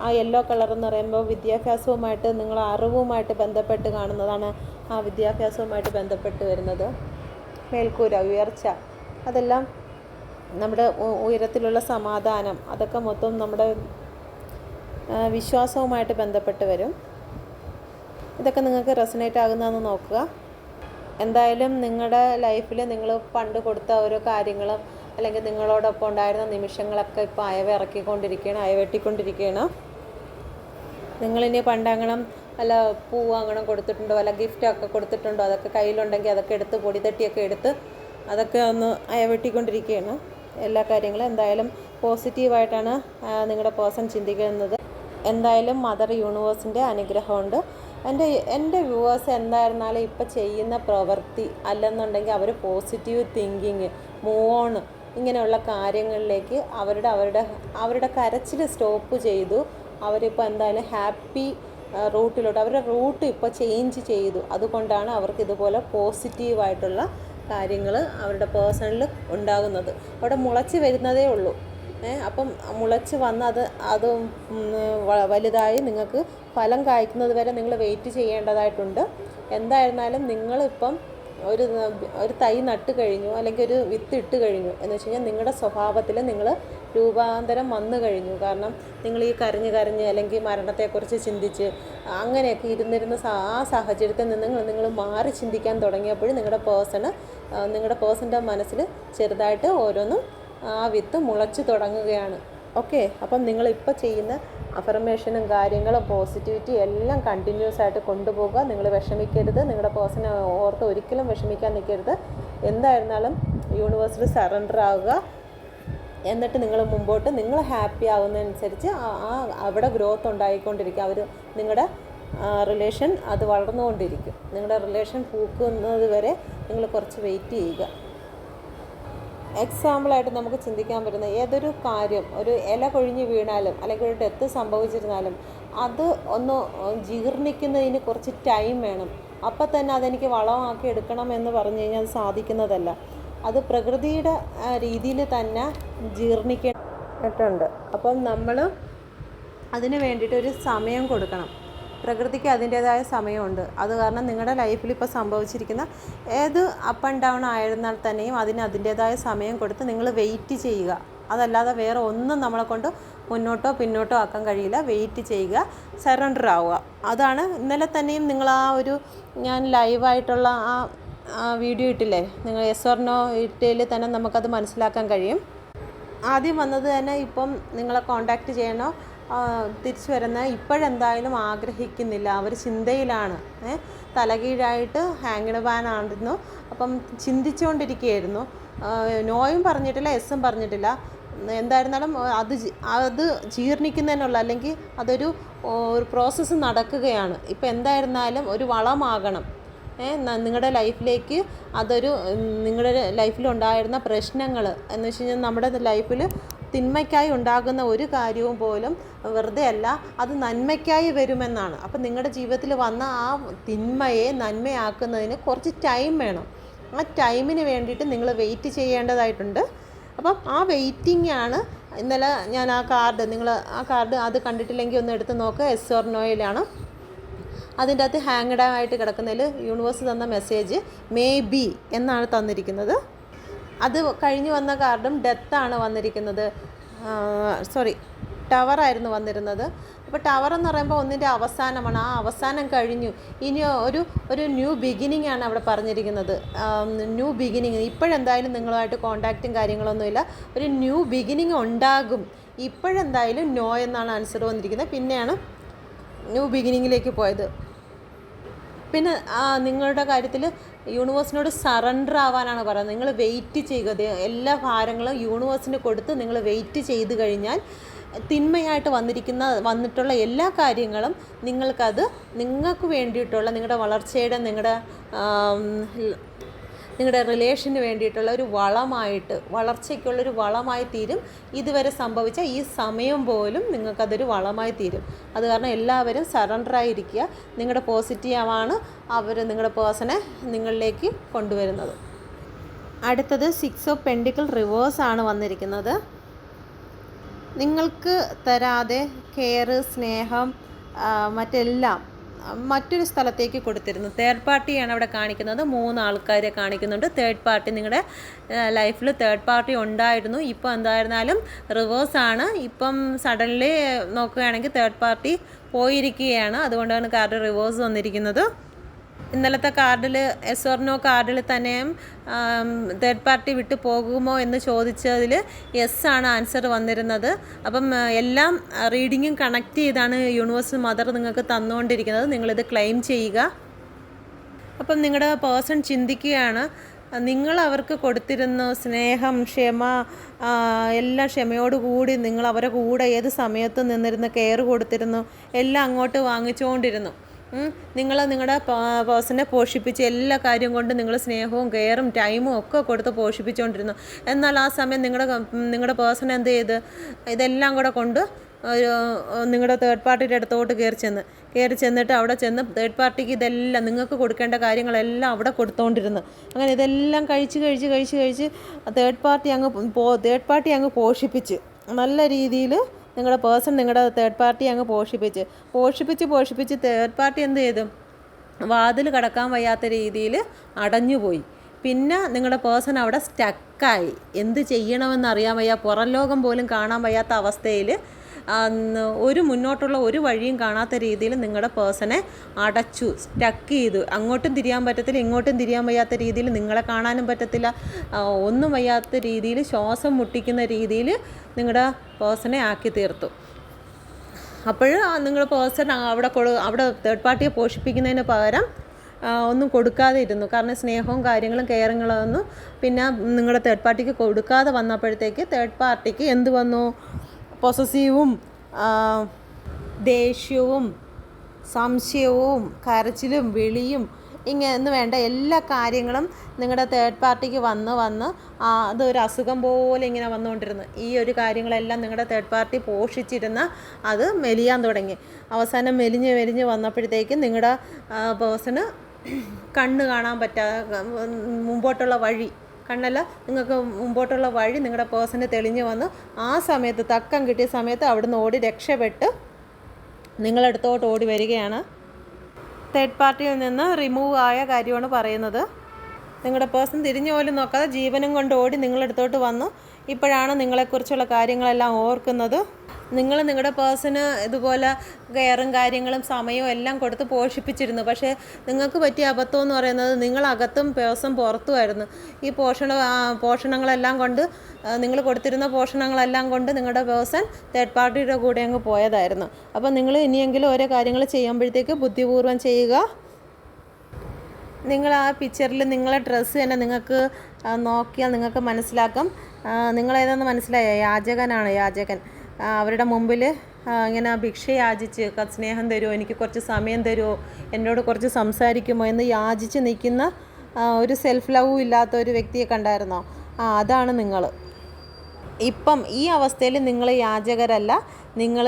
ആ യെല്ലോ കളർ എന്ന് പറയുമ്പോൾ വിദ്യാഭ്യാസവുമായിട്ട്, നിങ്ങൾ അറിവുമായിട്ട് ബന്ധപ്പെട്ട് കാണുന്നതാണ്. ആ വിദ്യാഭ്യാസവുമായിട്ട് ബന്ധപ്പെട്ട് വരുന്നത് മേൽക്കൂര, ഉയർച്ച, അതെല്ലാം നമ്മുടെ ഉയരത്തിലുള്ള സമാധാനം, അതൊക്കെ മൊത്തം നമ്മുടെ വിശ്വാസവുമായിട്ട് ബന്ധപ്പെട്ട് വരും. ഇതൊക്കെ നിങ്ങൾക്ക് റെസണേറ്റ് ആകുന്നതെന്ന് നോക്കുക. എന്തായാലും നിങ്ങളുടെ ലൈഫിൽ നിങ്ങൾ പണ്ട് കൊടുത്ത ഓരോ കാര്യങ്ങളും അല്ലെങ്കിൽ നിങ്ങളോടൊപ്പം ഉണ്ടായിരുന്ന നിമിഷങ്ങളൊക്കെ ഇപ്പോൾ അയവെട്ടിക്കൊണ്ടിരിക്കുകയാണ്. നിങ്ങളിനി പണ്ടങ്ങനെ വല്ല പൂവ് അങ്ങനെ കൊടുത്തിട്ടുണ്ടോ, വല്ല ഗിഫ്റ്റൊക്കെ കൊടുത്തിട്ടുണ്ടോ, അതൊക്കെ കയ്യിലുണ്ടെങ്കിൽ അതൊക്കെ എടുത്ത് പൊടി തട്ടിയൊക്കെ എടുത്ത് അതൊക്കെ ഒന്ന് അയവെട്ടിക്കൊണ്ടിരിക്കുകയാണ് എല്ലാ കാര്യങ്ങളും. എന്തായാലും പോസിറ്റീവായിട്ടാണ് നിങ്ങളുടെ പേഴ്സൺ ചിന്തിക്കുന്നത്. എന്തായാലും മദർ യൂണിവേഴ്സിൻ്റെ അനുഗ്രഹമുണ്ട്. എൻ്റെ വ്യൂവേഴ്സ് എന്തായിരുന്നാലും ഇപ്പം ചെയ്യുന്ന പ്രവൃത്തി അല്ലെന്നുണ്ടെങ്കിൽ അവർ പോസിറ്റീവ് തിങ്കിങ്, മൂവ് ഓൺ, ഇങ്ങനെയുള്ള കാര്യങ്ങളിലേക്ക് അവരുടെ കരച്ചിൽ സ്റ്റോപ്പ് ചെയ്തു. അവരിപ്പോൾ എന്തായാലും ഹാപ്പി റൂട്ടിലോട്ട്, അവരുടെ റൂട്ട് ഇപ്പോൾ ചേഞ്ച് ചെയ്തു. അതുകൊണ്ടാണ് അവർക്ക് ഇതുപോലെ പോസിറ്റീവായിട്ടുള്ള കാര്യങ്ങൾ അവരുടെ പേഴ്സണലിൽ ഉണ്ടാകുന്നത്. അവിടെ മുളച്ച് വരുന്നതേ ഉള്ളൂ. അപ്പം മുളച്ച് വന്ന് അത് വലുതായി നിങ്ങൾക്ക് ഫലം കായ്ക്കുന്നത് വരെ നിങ്ങൾ വെയിറ്റ് ചെയ്യേണ്ടതായിട്ടുണ്ട്. എന്തായിരുന്നാലും നിങ്ങളിപ്പം ഒരു തൈ നട്ട് കഴിഞ്ഞു, അല്ലെങ്കിൽ ഒരു വിത്ത് ഇട്ട് കഴിഞ്ഞു എന്ന് വെച്ച് കഴിഞ്ഞാൽ നിങ്ങളുടെ സ്വഭാവത്തിൽ നിങ്ങൾ രൂപാന്തരം വന്നു കഴിഞ്ഞു. കാരണം നിങ്ങൾ ഈ കരഞ്ഞ് അല്ലെങ്കിൽ മരണത്തെക്കുറിച്ച് ചിന്തിച്ച് അങ്ങനെയൊക്കെ ഇരുന്നിരുന്ന ആ സാഹചര്യത്തിൽ നിന്ന് നിങ്ങൾ മാറി ചിന്തിക്കാൻ തുടങ്ങിയപ്പോൾ നിങ്ങളുടെ പേഴ്സൻ്റെ മനസ്സിൽ ചെറുതായിട്ട് ഓരോന്നും ആ വിത്ത് മുളച്ച് തുടങ്ങുകയാണ്. ഓക്കെ, അപ്പം നിങ്ങളിപ്പോൾ ചെയ്യുന്ന അഫർമേഷനും കാര്യങ്ങളും പോസിറ്റിവിറ്റി എല്ലാം കണ്ടിന്യൂസ് ആയിട്ട് കൊണ്ടുപോകുക. നിങ്ങൾ വിഷമിക്കരുത്, നിങ്ങളുടെ പേഴ്സണെ ഓർത്ത് ഒരിക്കലും വിഷമിക്കാൻ നിൽക്കരുത്. എന്തായിരുന്നാലും യൂണിവേഴ്സിൽ സറണ്ടർ ആവുക. എന്നിട്ട് നിങ്ങൾ മുമ്പോട്ട് നിങ്ങൾ ഹാപ്പി ആവുന്നതനുസരിച്ച് അവിടെ ഗ്രോത്ത് ഉണ്ടായിക്കൊണ്ടിരിക്കുക. നിങ്ങളുടെ റിലേഷൻ അത് വളർന്നുകൊണ്ടിരിക്കും. നിങ്ങളുടെ റിലേഷൻ പൂക്കുന്നത് വരെ നിങ്ങൾ കുറച്ച് വെയിറ്റ് ചെയ്യുക. എക്സാമ്പിളായിട്ട് നമുക്ക് ചിന്തിക്കാൻ പറ്റുന്ന ഏതൊരു കാര്യം, ഒരു ഇല കൊഴിഞ്ഞ് വീണാലും അല്ലെങ്കിൽ ഒരു ഡെത്ത് സംഭവിച്ചിരുന്നാലും അത് ഒന്ന് ജീർണിക്കുന്നതിന് കുറച്ച് ടൈം വേണം. അപ്പം തന്നെ അതെനിക്ക് വളമാക്കി എടുക്കണം എന്ന് പറഞ്ഞു കഴിഞ്ഞാൽ അത് സാധിക്കുന്നതല്ല. അത് പ്രകൃതിയുടെ രീതിയിൽ തന്നെ ജീർണിക്കേണ്ടതുണ്ട്. അപ്പം നമ്മൾ അതിന് വേണ്ടിയിട്ടൊരു സമയം കൊടുക്കണം. പ്രകൃതിക്ക് അതിൻ്റേതായ സമയമുണ്ട്. അത് കാരണം നിങ്ങളുടെ ലൈഫിൽ ഇപ്പോൾ സംഭവിച്ചിരിക്കുന്ന ഏത് അപ്പ് ആൻഡ് ഡൗൺ ആയിരുന്നാൽ തന്നെയും അതിൻ്റേതായ സമയം കൊടുത്ത് നിങ്ങൾ വെയിറ്റ് ചെയ്യുക. അതല്ലാതെ വേറെ ഒന്നും നമ്മളെ കൊണ്ട് മുന്നോട്ടോ പിന്നോട്ടോ ആക്കാൻ കഴിയില്ല. വെയിറ്റ് ചെയ്യുക, സറണ്ടർ ആവുക. അതാണ് ഇന്നലെ തന്നെയും നിങ്ങൾ ഞാൻ ലൈവായിട്ടുള്ള ആ വീഡിയോ ഇട്ടില്ലേ, നിങ്ങൾ യെസ് ഓർ നോ ഇട്ടതിൽ തന്നെ നമുക്കത് മനസ്സിലാക്കാൻ കഴിയും. ആദ്യം വന്നത് തന്നെ ഇപ്പം നിങ്ങളെ കോണ്ടാക്റ്റ് ചെയ്യണോ തിരിച്ചു വരുന്ന ഇപ്പോഴെന്തായാലും ആഗ്രഹിക്കുന്നില്ല. അവർ ചിന്തയിലാണ്. തലകീഴായിട്ട് ഹാങ്ങിഡ് ബാൻ ആയിരുന്നു. അപ്പം ചിന്തിച്ചുകൊണ്ടിരിക്കുകയായിരുന്നു. നോയും പറഞ്ഞിട്ടില്ല, എസ്സും പറഞ്ഞിട്ടില്ല. എന്തായിരുന്നാലും അത് ജീർണിക്കുന്നതിനുള്ള അല്ലെങ്കിൽ അതൊരു പ്രോസസ്സ് നടക്കുകയാണ്. ഇപ്പം എന്തായിരുന്നാലും ഒരു വളമാകണം നിങ്ങളുടെ ലൈഫിലേക്ക്. നിങ്ങളുടെ ലൈഫിലുണ്ടായിരുന്ന പ്രശ്നങ്ങൾ എന്ന് വെച്ച് കഴിഞ്ഞാൽ നമ്മുടെ ലൈഫിൽ തിന്മയ്ക്കായി ഉണ്ടാകുന്ന ഒരു കാര്യവും പോലും വെറുതെ അല്ല, അത് നന്മയ്ക്കായി വരുമെന്നാണ്. അപ്പം നിങ്ങളുടെ ജീവിതത്തിൽ വന്ന ആ തിന്മയെ നന്മയാക്കുന്നതിന് കുറച്ച് ടൈം വേണം. ആ ടൈമിന് വേണ്ടിയിട്ട് നിങ്ങൾ വെയിറ്റ് ചെയ്യേണ്ടതായിട്ടുണ്ട്. അപ്പം ആ വെയിറ്റിംഗ് ആണ് ഇന്നലെ ഞാൻ നിങ്ങൾ ആ കാർഡ് അത് കണ്ടിട്ടില്ലെങ്കിൽ ഒന്ന് എടുത്ത് നോക്കുക. എസ് ഓർ നോയിലാണ്. അതിൻ്റെ അകത്ത് ഹാങ്ഡ് ആയിട്ട് കിടക്കുന്നതിൽ യൂണിവേഴ്സ് തന്ന മെസ്സേജ് മേ ബി എന്നാണ് തന്നിരിക്കുന്നത്. അത് കഴിഞ്ഞ് വന്ന കാർഡും ഡെത്താണ് വന്നിരിക്കുന്നത്. ടവറായിരുന്നു വന്നിരുന്നത്. അപ്പോൾ ടവർ എന്ന് പറയുമ്പോൾ ഒന്നിൻ്റെ അവസാനമാണ്. ആ അവസാനം കഴിഞ്ഞു. ഇനി ഒരു ന്യൂ ബിഗിനിങ് ആണ് അവിടെ പറഞ്ഞിരിക്കുന്നത്. New beginning. ഇപ്പോഴെന്തായാലും നിങ്ങളുമായിട്ട് കോണ്ടാക്റ്റും കാര്യങ്ങളൊന്നുമില്ല. ഒരു ന്യൂ ബിഗിനിങ് ഉണ്ടാകും. ഇപ്പോഴെന്തായാലും നോ എന്നാണ് ആൻസർ വന്നിരിക്കുന്നത്. പിന്നെയാണ് ന്യൂ ബിഗിനിങ്ങിലേക്ക് പോയത്. പിന്നെ നിങ്ങളുടെ കാര്യത്തിൽ യൂണിവേഴ്സിനോട് സറണ്ടർ ആവാനാണ് പറയുന്നത്. നിങ്ങൾ വെയിറ്റ് ചെയ്യുക. എല്ലാ ഭാരങ്ങളും യൂണിവേഴ്സിന് കൊടുത്ത് നിങ്ങൾ വെയിറ്റ് ചെയ്ത് കഴിഞ്ഞാൽ തിന്മയായിട്ട് വന്നിട്ടുള്ള എല്ലാ കാര്യങ്ങളും നിങ്ങൾക്ക് വേണ്ടിയിട്ടുള്ള നിങ്ങളുടെ വളർച്ചയുടെ നിങ്ങളുടെ റിലേഷന് വേണ്ടിയിട്ടുള്ള ഒരു വളർച്ചയ്ക്കുള്ളൊരു വളമായി തീരും. ഇതുവരെ സംഭവിച്ച ഈ സമയം പോലും നിങ്ങൾക്കതൊരു വളമായി തീരും. അത് കാരണം എല്ലാവരും സറണ്ടറായിരിക്കുക. നിങ്ങളുടെ പോസിറ്റീവാണ് നിങ്ങളുടെ പേഴ്സണെ നിങ്ങളിലേക്ക് കൊണ്ടുവരുന്നത്. അടുത്തത് 6 ഓഫ് പെൻഡിക്കിൾ റിവേഴ്സ് ആണ് വന്നിരിക്കുന്നത്. നിങ്ങൾക്ക് തരാതെ കെയർ, സ്നേഹം, മറ്റെല്ലാം മറ്റൊരു സ്ഥലത്തേക്ക് കൊടുത്തിരുന്നു. തേർഡ് പാർട്ടിയാണ് അവിടെ കാണിക്കുന്നത്. 3 ആൾക്കാരെ കാണിക്കുന്നുണ്ട്. തേർഡ് പാർട്ടി നിങ്ങളുടെ ലൈഫിൽ തേർഡ് പാർട്ടി ഉണ്ടായിരുന്നു. ഇപ്പോൾ എന്തായിരുന്നാലും റിവേഴ്സാണ്. ഇപ്പം സഡൻലി നോക്കുകയാണെങ്കിൽ തേർഡ് പാർട്ടി പോയിരിക്കുകയാണ്. അതുകൊണ്ടാണ് കാർഡ് റിവേഴ്സ് വന്നിരിക്കുന്നത്. ഇന്നലത്തെ കാർഡിൽ എസ് ഓർ നോ കാർഡിൽ തന്നെയും തേർഡ് പാർട്ടി വിട്ടു പോകുമോ എന്ന് ചോദിച്ചതിൽ യെസ് ആണ് ആൻസർ വന്നിരുന്നത്. അപ്പം എല്ലാം റീഡിങ്ങും കണക്ട് ചെയ്താണ് യൂണിവേഴ്സ് മദർ നിങ്ങൾക്ക് തന്നുകൊണ്ടിരിക്കുന്നത്. നിങ്ങളിത് ക്ലെയിം ചെയ്യുക. അപ്പം നിങ്ങളുടെ പേഴ്സൺ ചിന്തിക്കുകയാണ്, നിങ്ങൾ അവർക്ക് കൊടുത്തിരുന്നു സ്നേഹം, ക്ഷമ, എല്ലാം ക്ഷമയോടുകൂടി നിങ്ങൾ അവരെ കൂടെ ഏത് സമയത്തും നിന്നിരുന്നു, കെയർ കൊടുത്തിരുന്നു, എല്ലാം അങ്ങോട്ട് വാങ്ങിച്ചുകൊണ്ടിരുന്നു. നിങ്ങളുടെ പേഴ്സണെ പോഷിപ്പിച്ച് എല്ലാ കാര്യം കൊണ്ട് നിങ്ങൾ സ്നേഹവും കെയറും ടൈമും ഒക്കെ കൊടുത്ത് പോഷിപ്പിച്ചുകൊണ്ടിരുന്നു. എന്നാൽ ആ സമയം നിങ്ങളുടെ പേഴ്സൺ എന്ത് ചെയ്ത് ഇതെല്ലാം കൂടെ കൊണ്ട് നിങ്ങളുടെ തേർഡ് പാർട്ടിയുടെ അടുത്തോട്ട് കയറി ചെന്നിട്ട് അവിടെ ചെന്ന് തേർഡ് പാർട്ടിക്ക് ഇതെല്ലാം നിങ്ങൾക്ക് കൊടുക്കേണ്ട കാര്യങ്ങളെല്ലാം അവിടെ കൊടുത്തുകൊണ്ടിരുന്നു. അങ്ങനെ ഇതെല്ലാം കഴിച്ച് തേർഡ് പാർട്ടി അങ്ങ് പോഷിപ്പിച്ച് നല്ല രീതിയിൽ നിങ്ങളുടെ പേഴ്സൺ നിങ്ങളുടെ തേർഡ് പാർട്ടി അങ്ങ് പോഷിപ്പിച്ച് തേർഡ് പാർട്ടി എന്ത് ചെയ്തു, വാതിൽ കടക്കാൻ വയ്യാത്ത രീതിയിൽ അടഞ്ഞുപോയി. പിന്നെ നിങ്ങളുടെ പേഴ്സൺ അവിടെ സ്റ്റക്കായി. എന്ത് ചെയ്യണമെന്ന് അറിയാൻ വയ്യ, പുറം ലോകം പോലും കാണാൻ വയ്യാത്ത അവസ്ഥയിൽ, മുന്നോട്ടുള്ള ഒരു വഴിയും കാണാത്ത രീതിയിൽ നിങ്ങളുടെ പേഴ്സണെ അടച്ചു, സ്റ്റക്ക് ചെയ്തു. അങ്ങോട്ടും തിരിയാൻ പറ്റത്തില്ല, ഇങ്ങോട്ടും തിരിയാൻ വയ്യാത്ത രീതിയിൽ, നിങ്ങളെ കാണാനും പറ്റത്തില്ല, ഒന്നും വയ്യാത്ത രീതിയിൽ, ശ്വാസം മുട്ടിക്കുന്ന രീതിയിൽ നിങ്ങളുടെ പേഴ്സണെ ആക്കി തീർത്തു. അപ്പോൾ നിങ്ങളുടെ പേഴ്സൺ അവിടെ തേർഡ് പാർട്ടിയെ പോഷിപ്പിക്കുന്നതിന് പകരം ഒന്നും കൊടുക്കാതെ ഇരുന്നു. കാരണം സ്നേഹവും കാര്യങ്ങളും കെയറിങ്ങളൊന്നും പിന്നെ നിങ്ങളുടെ തേർഡ് പാർട്ടിക്ക് കൊടുക്കാതെ വന്നപ്പോഴത്തേക്ക് തേർഡ് പാർട്ടിക്ക് എന്ത് വന്നു, പൊസസീവും ദേഷ്യവും സംശയവും കരച്ചിലും വിളിയും ഇങ്ങനെ വേണ്ട എല്ലാ കാര്യങ്ങളും നിങ്ങളുടെ തേർഡ് പാർട്ടിക്ക് വന്ന് അതൊരു അസുഖം പോലെ ഇങ്ങനെ വന്നുകൊണ്ടിരുന്നു. ഈ ഒരു കാര്യങ്ങളെല്ലാം നിങ്ങളുടെ തേർഡ് പാർട്ടി പോഷിച്ചിരുന്ന അത് മെലിയാൻ തുടങ്ങി. അവസാനം മെലിഞ്ഞ് വന്നപ്പോഴത്തേക്ക് നിങ്ങളുടെ പേഴ്സണ് കണ്ണ് കാണാൻ പറ്റാതെ മുമ്പോട്ടുള്ള വഴി, കണ്ണല്ല, നിങ്ങൾക്ക് മുമ്പോട്ടുള്ള വഴി നിങ്ങളുടെ പേഴ്സണ് തെളിഞ്ഞു വന്ന് ആ സമയത്ത് തക്കം കിട്ടിയ സമയത്ത് അവിടുന്ന് ഓടി രക്ഷപ്പെട്ട് നിങ്ങളടുത്തോട്ട് ഓടി വരികയാണ്. തേർഡ് പാർട്ടിയിൽ നിന്ന് റിമൂവ് ആയ കാര്യമാണ് പറയുന്നത്. നിങ്ങളുടെ പേഴ്സൺ തിരിഞ്ഞു പോലും നോക്കാതെ ജീവനും കൊണ്ട് ഓടി നിങ്ങളടുത്തോട്ട് വന്നു. ഇപ്പോഴാണ് നിങ്ങളെക്കുറിച്ചുള്ള കാര്യങ്ങളെല്ലാം ഓർക്കുന്നത്. നിങ്ങളുടെ പേഴ്സണ് ഇതുപോലെ കെയറും കാര്യങ്ങളും സമയവും എല്ലാം കൊടുത്ത് പോഷിപ്പിച്ചിരുന്നു. പക്ഷേ നിങ്ങൾക്ക് പറ്റിയ അബദ്ധം എന്ന് പറയുന്നത് നിങ്ങളകത്തും പേഴ്സൺ പുറത്തുമായിരുന്നു. ഈ പോഷണങ്ങളെല്ലാം കൊണ്ട്, നിങ്ങൾ കൊടുത്തിരുന്ന പോഷണങ്ങളെല്ലാം കൊണ്ട് നിങ്ങളുടെ പേഴ്സൺ തേർഡ് പാർട്ടിയുടെ കൂടെ അങ്ങ് പോയതായിരുന്നു. അപ്പോൾ നിങ്ങൾ ഇനിയെങ്കിലും ഓരോ കാര്യങ്ങൾ ചെയ്യുമ്പോഴത്തേക്ക് ബുദ്ധിപൂർവ്വം ചെയ്യുക. നിങ്ങൾ ആ പിക്ചറിൽ നിങ്ങളെ ഡ്രസ്സ് തന്നെ നിങ്ങൾക്ക് നോക്കിയാൽ നിങ്ങൾക്ക് മനസ്സിലാക്കും. നിങ്ങളേതെന്ന് മനസ്സിലായോ? യാചകൻ. അവരുടെ മുമ്പിൽ ഇങ്ങനെ ഭിക്ഷ യാചിച്ച്, സ്നേഹം തരുമോ, എനിക്ക് കുറച്ച് സമയം തരുമോ, എന്നോട് കുറച്ച് സംസാരിക്കുമോ എന്ന് യാചിച്ച് നിൽക്കുന്ന ഒരു സെൽഫ് ലവ് ഇല്ലാത്ത ഒരു വ്യക്തിയെ കണ്ടായിരുന്നോ? അതാണ് നിങ്ങൾ. ഇപ്പം ഈ അവസ്ഥയിൽ നിങ്ങൾ യാചകരല്ല, നിങ്ങൾ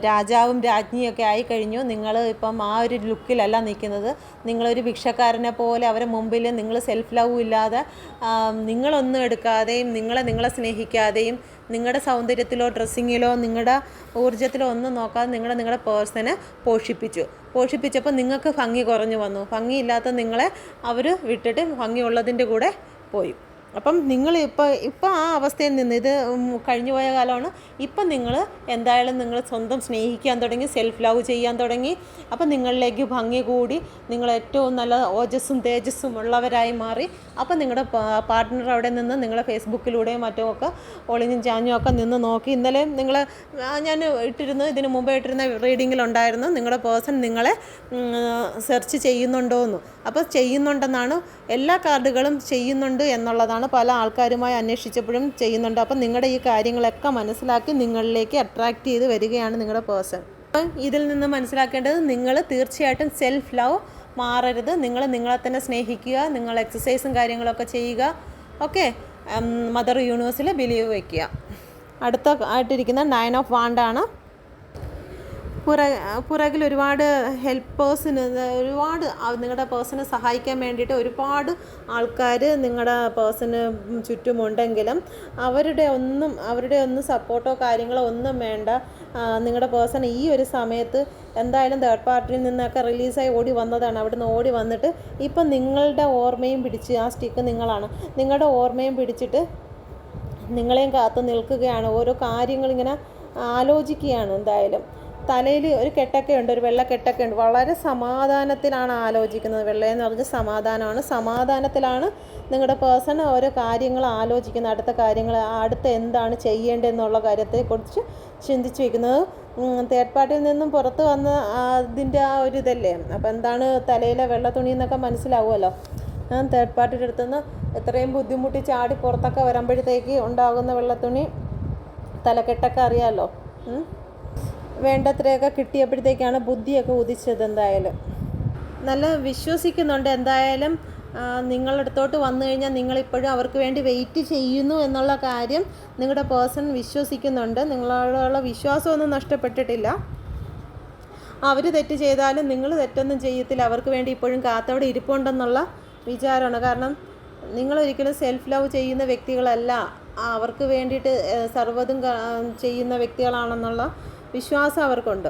രാജാവും രാജ്ഞിയൊക്കെ ആയിക്കഴിഞ്ഞു. നിങ്ങൾ ഇപ്പം ആ ഒരു ലുക്കിലല്ല നിൽക്കുന്നത്. നിങ്ങളൊരു ഭിക്ഷക്കാരനെ പോലെ അവരെ മുമ്പിൽ നിങ്ങൾ സെൽഫ് ലവ് ഇല്ലാതെ, നിങ്ങളൊന്നും എടുക്കാതെയും നിങ്ങളെ സ്നേഹിക്കാതെയും നിങ്ങളുടെ സൗന്ദര്യത്തിലോ ഡ്രസ്സിങ്ങിലോ നിങ്ങളുടെ ഊർജ്ജത്തിലോ ഒന്നും നോക്കാതെ നിങ്ങളുടെ പേഴ്സണെ പോഷിപ്പിച്ചപ്പോൾ നിങ്ങൾക്ക് ഭംഗി കുറഞ്ഞു വന്നു. ഭംഗിയില്ലാത്ത നിങ്ങളെ അവർ വിട്ടിട്ട് ഭംഗിയുള്ളതിൻ്റെ കൂടെ പോയി. അപ്പം നിങ്ങൾ ഇപ്പോൾ ആ അവസ്ഥയിൽ നിന്ന്, ഇത് കഴിഞ്ഞു പോയ കാലമാണ്. ഇപ്പം നിങ്ങൾ എന്തായാലും നിങ്ങൾ സ്വന്തം സ്നേഹിക്കാൻ തുടങ്ങി, സെൽഫ് ലവ് ചെയ്യാൻ തുടങ്ങി. അപ്പം നിങ്ങളിലേക്ക് ഭംഗി കൂടി, നിങ്ങൾ ഏറ്റവും നല്ല ഓജസ്സും തേജസ്സും ഉള്ളവരായി മാറി. അപ്പം നിങ്ങളുടെ പാർട്ട്ണർ അവിടെ നിന്ന് നിങ്ങളെ ഫേസ്ബുക്കിലൂടെയും മറ്റുമൊക്കെ ഒളിഞ്ഞും ചാഞ്ഞും ഒക്കെ നിന്ന് നോക്കി. ഇന്നലെ ഞാൻ ഇതിന് മുമ്പേ ഇട്ടിരുന്ന റീഡിങ്ങിലുണ്ടായിരുന്നു നിങ്ങളുടെ പേഴ്സൺ നിങ്ങളെ സെർച്ച് ചെയ്യുന്നുണ്ടോയെന്ന്. അപ്പോൾ ചെയ്യുന്നുണ്ടെന്നാണ്, എല്ലാ കാർഡുകളും ചെയ്യുന്നുണ്ട് എന്നുള്ളതാണ് പല ആൾക്കാരുമായി അന്വേഷിച്ചപ്പോഴും ചെയ്യുന്നുണ്ട്. അപ്പം നിങ്ങളുടെ ഈ കാര്യങ്ങളൊക്കെ മനസ്സിലാക്കി നിങ്ങളിലേക്ക് അട്രാക്റ്റ് ചെയ്ത് വരികയാണ് നിങ്ങളുടെ പേഴ്സൺ. അപ്പം ഇതിൽ നിന്ന് മനസ്സിലാക്കേണ്ടത്, നിങ്ങൾ തീർച്ചയായിട്ടും സെൽഫ് ലവ് മാറരുത്. നിങ്ങളെ തന്നെ സ്നേഹിക്കുക, നിങ്ങൾ എക്സസൈസും കാര്യങ്ങളൊക്കെ ചെയ്യുക. ഓക്കെ, മദർ യൂണിവേഴ്സിൽ ബിലീവ് വയ്ക്കുക. ആയിട്ടിരിക്കുന്ന 9 ഓഫ് വാണ്ടാണ്. പുറകിൽ ഒരുപാട് ഹെൽപ്പേഴ്സിന്, ഒരുപാട് നിങ്ങളുടെ പേഴ്സണെ സഹായിക്കാൻ വേണ്ടിയിട്ട് ഒരുപാട് ആൾക്കാർ നിങ്ങളുടെ പേഴ്സണ് ചുറ്റുമുണ്ടെങ്കിലും അവരുടെ ഒന്നും സപ്പോർട്ടോ കാര്യങ്ങളോ ഒന്നും വേണ്ട. നിങ്ങളുടെ പേഴ്സൺ ഈ ഒരു സമയത്ത് എന്തായാലും തേർഡ് പാർട്ടിയിൽ നിന്നൊക്കെ റിലീസായി ഓടി വന്നതാണ്. അവിടുന്ന് ഓടി വന്നിട്ട് ഇപ്പം നിങ്ങളുടെ ഓർമ്മയും പിടിച്ച്, ആ സ്റ്റിക്ക് നിങ്ങളാണ്, നിങ്ങളുടെ ഓർമ്മയും പിടിച്ചിട്ട് നിങ്ങളെയും കാത്തു നിൽക്കുകയാണ്. ഓരോ കാര്യങ്ങളിങ്ങനെ ആലോചിക്കുകയാണ്. എന്തായാലും തലയിൽ ഒരു കെട്ടൊക്കെ ഉണ്ട്, ഒരു വെള്ളക്കെട്ടൊക്കെ ഉണ്ട്. വളരെ സമാധാനത്തിലാണ് ആലോചിക്കുന്നത്. വെള്ളയെന്ന് പറഞ്ഞാൽ സമാധാനമാണ്. സമാധാനത്തിലാണ് നിങ്ങളുടെ പേഴ്സൺ ഓരോ കാര്യങ്ങൾ ആലോചിക്കുന്നത്. അടുത്ത എന്താണ് ചെയ്യേണ്ടതെന്നുള്ള കാര്യത്തെക്കുറിച്ച് ചിന്തിച്ച് വയ്ക്കുന്നത്. തേർഡ് പാർട്ടിയിൽ നിന്നും പുറത്ത് വന്ന അതിൻ്റെ ആ ഒരു ഇതല്ലേ. അപ്പോൾ എന്താണ് തലയിലെ വെള്ള തുണി എന്നൊക്കെ മനസ്സിലാവുമല്ലോ. തേർഡ് പാർട്ടിയുടെ അടുത്തുനിന്ന് എത്രയും ബുദ്ധിമുട്ടി ചാടി പുറത്തൊക്കെ വരുമ്പോഴത്തേക്ക് ഉണ്ടാകുന്ന വെള്ളത്തുണി, തലക്കെട്ടൊക്കെ അറിയാമല്ലോ. വേണ്ടത്രയൊക്കെ കിട്ടിയപ്പോഴത്തേക്കാണ് ബുദ്ധിയൊക്കെ ഉദിച്ചത്. എന്തായാലും നല്ല വിശ്വസിക്കുന്നുണ്ട്. എന്തായാലും നിങ്ങളടുത്തോട്ട് വന്നു കഴിഞ്ഞാൽ നിങ്ങളിപ്പോഴും അവർക്ക് വേണ്ടി വെയിറ്റ് ചെയ്യുന്നു എന്നുള്ള കാര്യം നിങ്ങളുടെ പേഴ്സൺ വിശ്വസിക്കുന്നുണ്ട്. നിങ്ങളോടുള്ള വിശ്വാസമൊന്നും നഷ്ടപ്പെട്ടിട്ടില്ല. അവർ തെറ്റ് ചെയ്താലും നിങ്ങൾ തെറ്റൊന്നും ചെയ്യത്തില്ല. അവർക്ക് വേണ്ടി ഇപ്പോഴും കാത്തവിടെ ഇരിപ്പുണ്ടെന്നുള്ള വിചാരമാണ്. കാരണം നിങ്ങളൊരിക്കലും സെൽഫ് ലവ് ചെയ്യുന്ന വ്യക്തികളല്ല. അവർക്ക് വേണ്ടിയിട്ട് സർവ്വതും ചെയ്യുന്ന വ്യക്തികളാണെന്നുള്ള വിശ്വാസം അവർക്കുണ്ട്.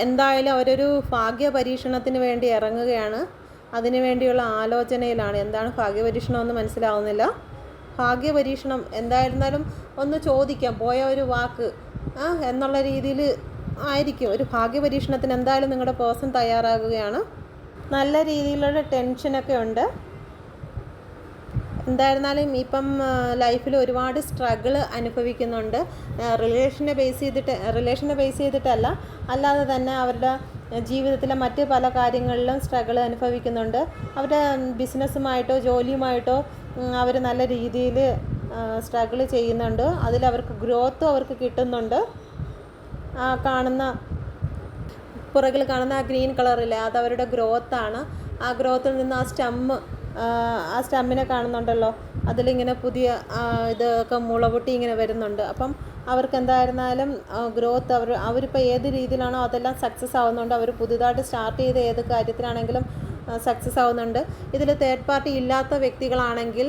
എന്തായാലും അവരൊരു ഭാഗ്യ പരീക്ഷണത്തിന് വേണ്ടി ഇറങ്ങുകയാണ്. അതിനു വേണ്ടിയുള്ള ആലോചനയിലാണ്. എന്താണ് ഭാഗ്യപരീക്ഷണം എന്ന് മനസ്സിലാവുന്നില്ല. ഭാഗ്യപരീക്ഷണം എന്തായിരുന്നാലും ഒന്ന് ചോദിക്കാം, പോയ ഒരു വാക്ക് എന്നുള്ള രീതിയിൽ ആയിരിക്കും. ഒരു ഭാഗ്യപരീക്ഷണത്തിന് എന്തായാലും നിങ്ങളുടെ പേഴ്സൺ തയ്യാറാകുകയാണ്. നല്ല രീതിയിലുള്ള ടെൻഷനൊക്കെ ഉണ്ട്. എന്തായിരുന്നാലും ഇപ്പം ലൈഫിൽ ഒരുപാട് സ്ട്രഗിൾ അനുഭവിക്കുന്നുണ്ട്. റിലേഷനെ ബേസ് ചെയ്തിട്ടല്ല, അല്ലാതെ തന്നെ അവരുടെ ജീവിതത്തിലെ മറ്റ് പല കാര്യങ്ങളിലും സ്ട്രഗിൾ അനുഭവിക്കുന്നുണ്ട്. അവരുടെ ബിസിനസ്സുമായിട്ടോ ജോലിയുമായിട്ടോ അവർ നല്ല രീതിയിൽ സ്ട്രഗിൾ ചെയ്യുന്നുണ്ട്. അതിലവർക്ക് ഗ്രോത്തും അവർക്ക് കിട്ടുന്നുണ്ട്. പുറകിൽ കാണുന്ന ആ ഗ്രീൻ കളറില്ലേ, അതവരുടെ ഗ്രോത്താണ്. ആ ഗ്രോത്തിൽ നിന്ന് ആ സ്റ്റമ്മിനെ കാണുന്നുണ്ടല്ലോ, അതിലിങ്ങനെ പുതിയ ഇതൊക്കെ മുളപൊട്ടി ഇങ്ങനെ വരുന്നുണ്ട്. അപ്പം അവർക്ക് എന്തായിരുന്നാലും ഗ്രോത്ത് അവരിപ്പോൾ ഏത് രീതിയിലാണോ അതെല്ലാം സക്സസ് ആവുന്നുണ്ട്. അവർ പുതുതായിട്ട് സ്റ്റാർട്ട് ചെയ്ത ഏത് കാര്യത്തിലാണെങ്കിലും സക്സസ് ആവുന്നുണ്ട്. ഇതിൽ തേർഡ് പാർട്ടി ഇല്ലാത്ത വ്യക്തികളാണെങ്കിൽ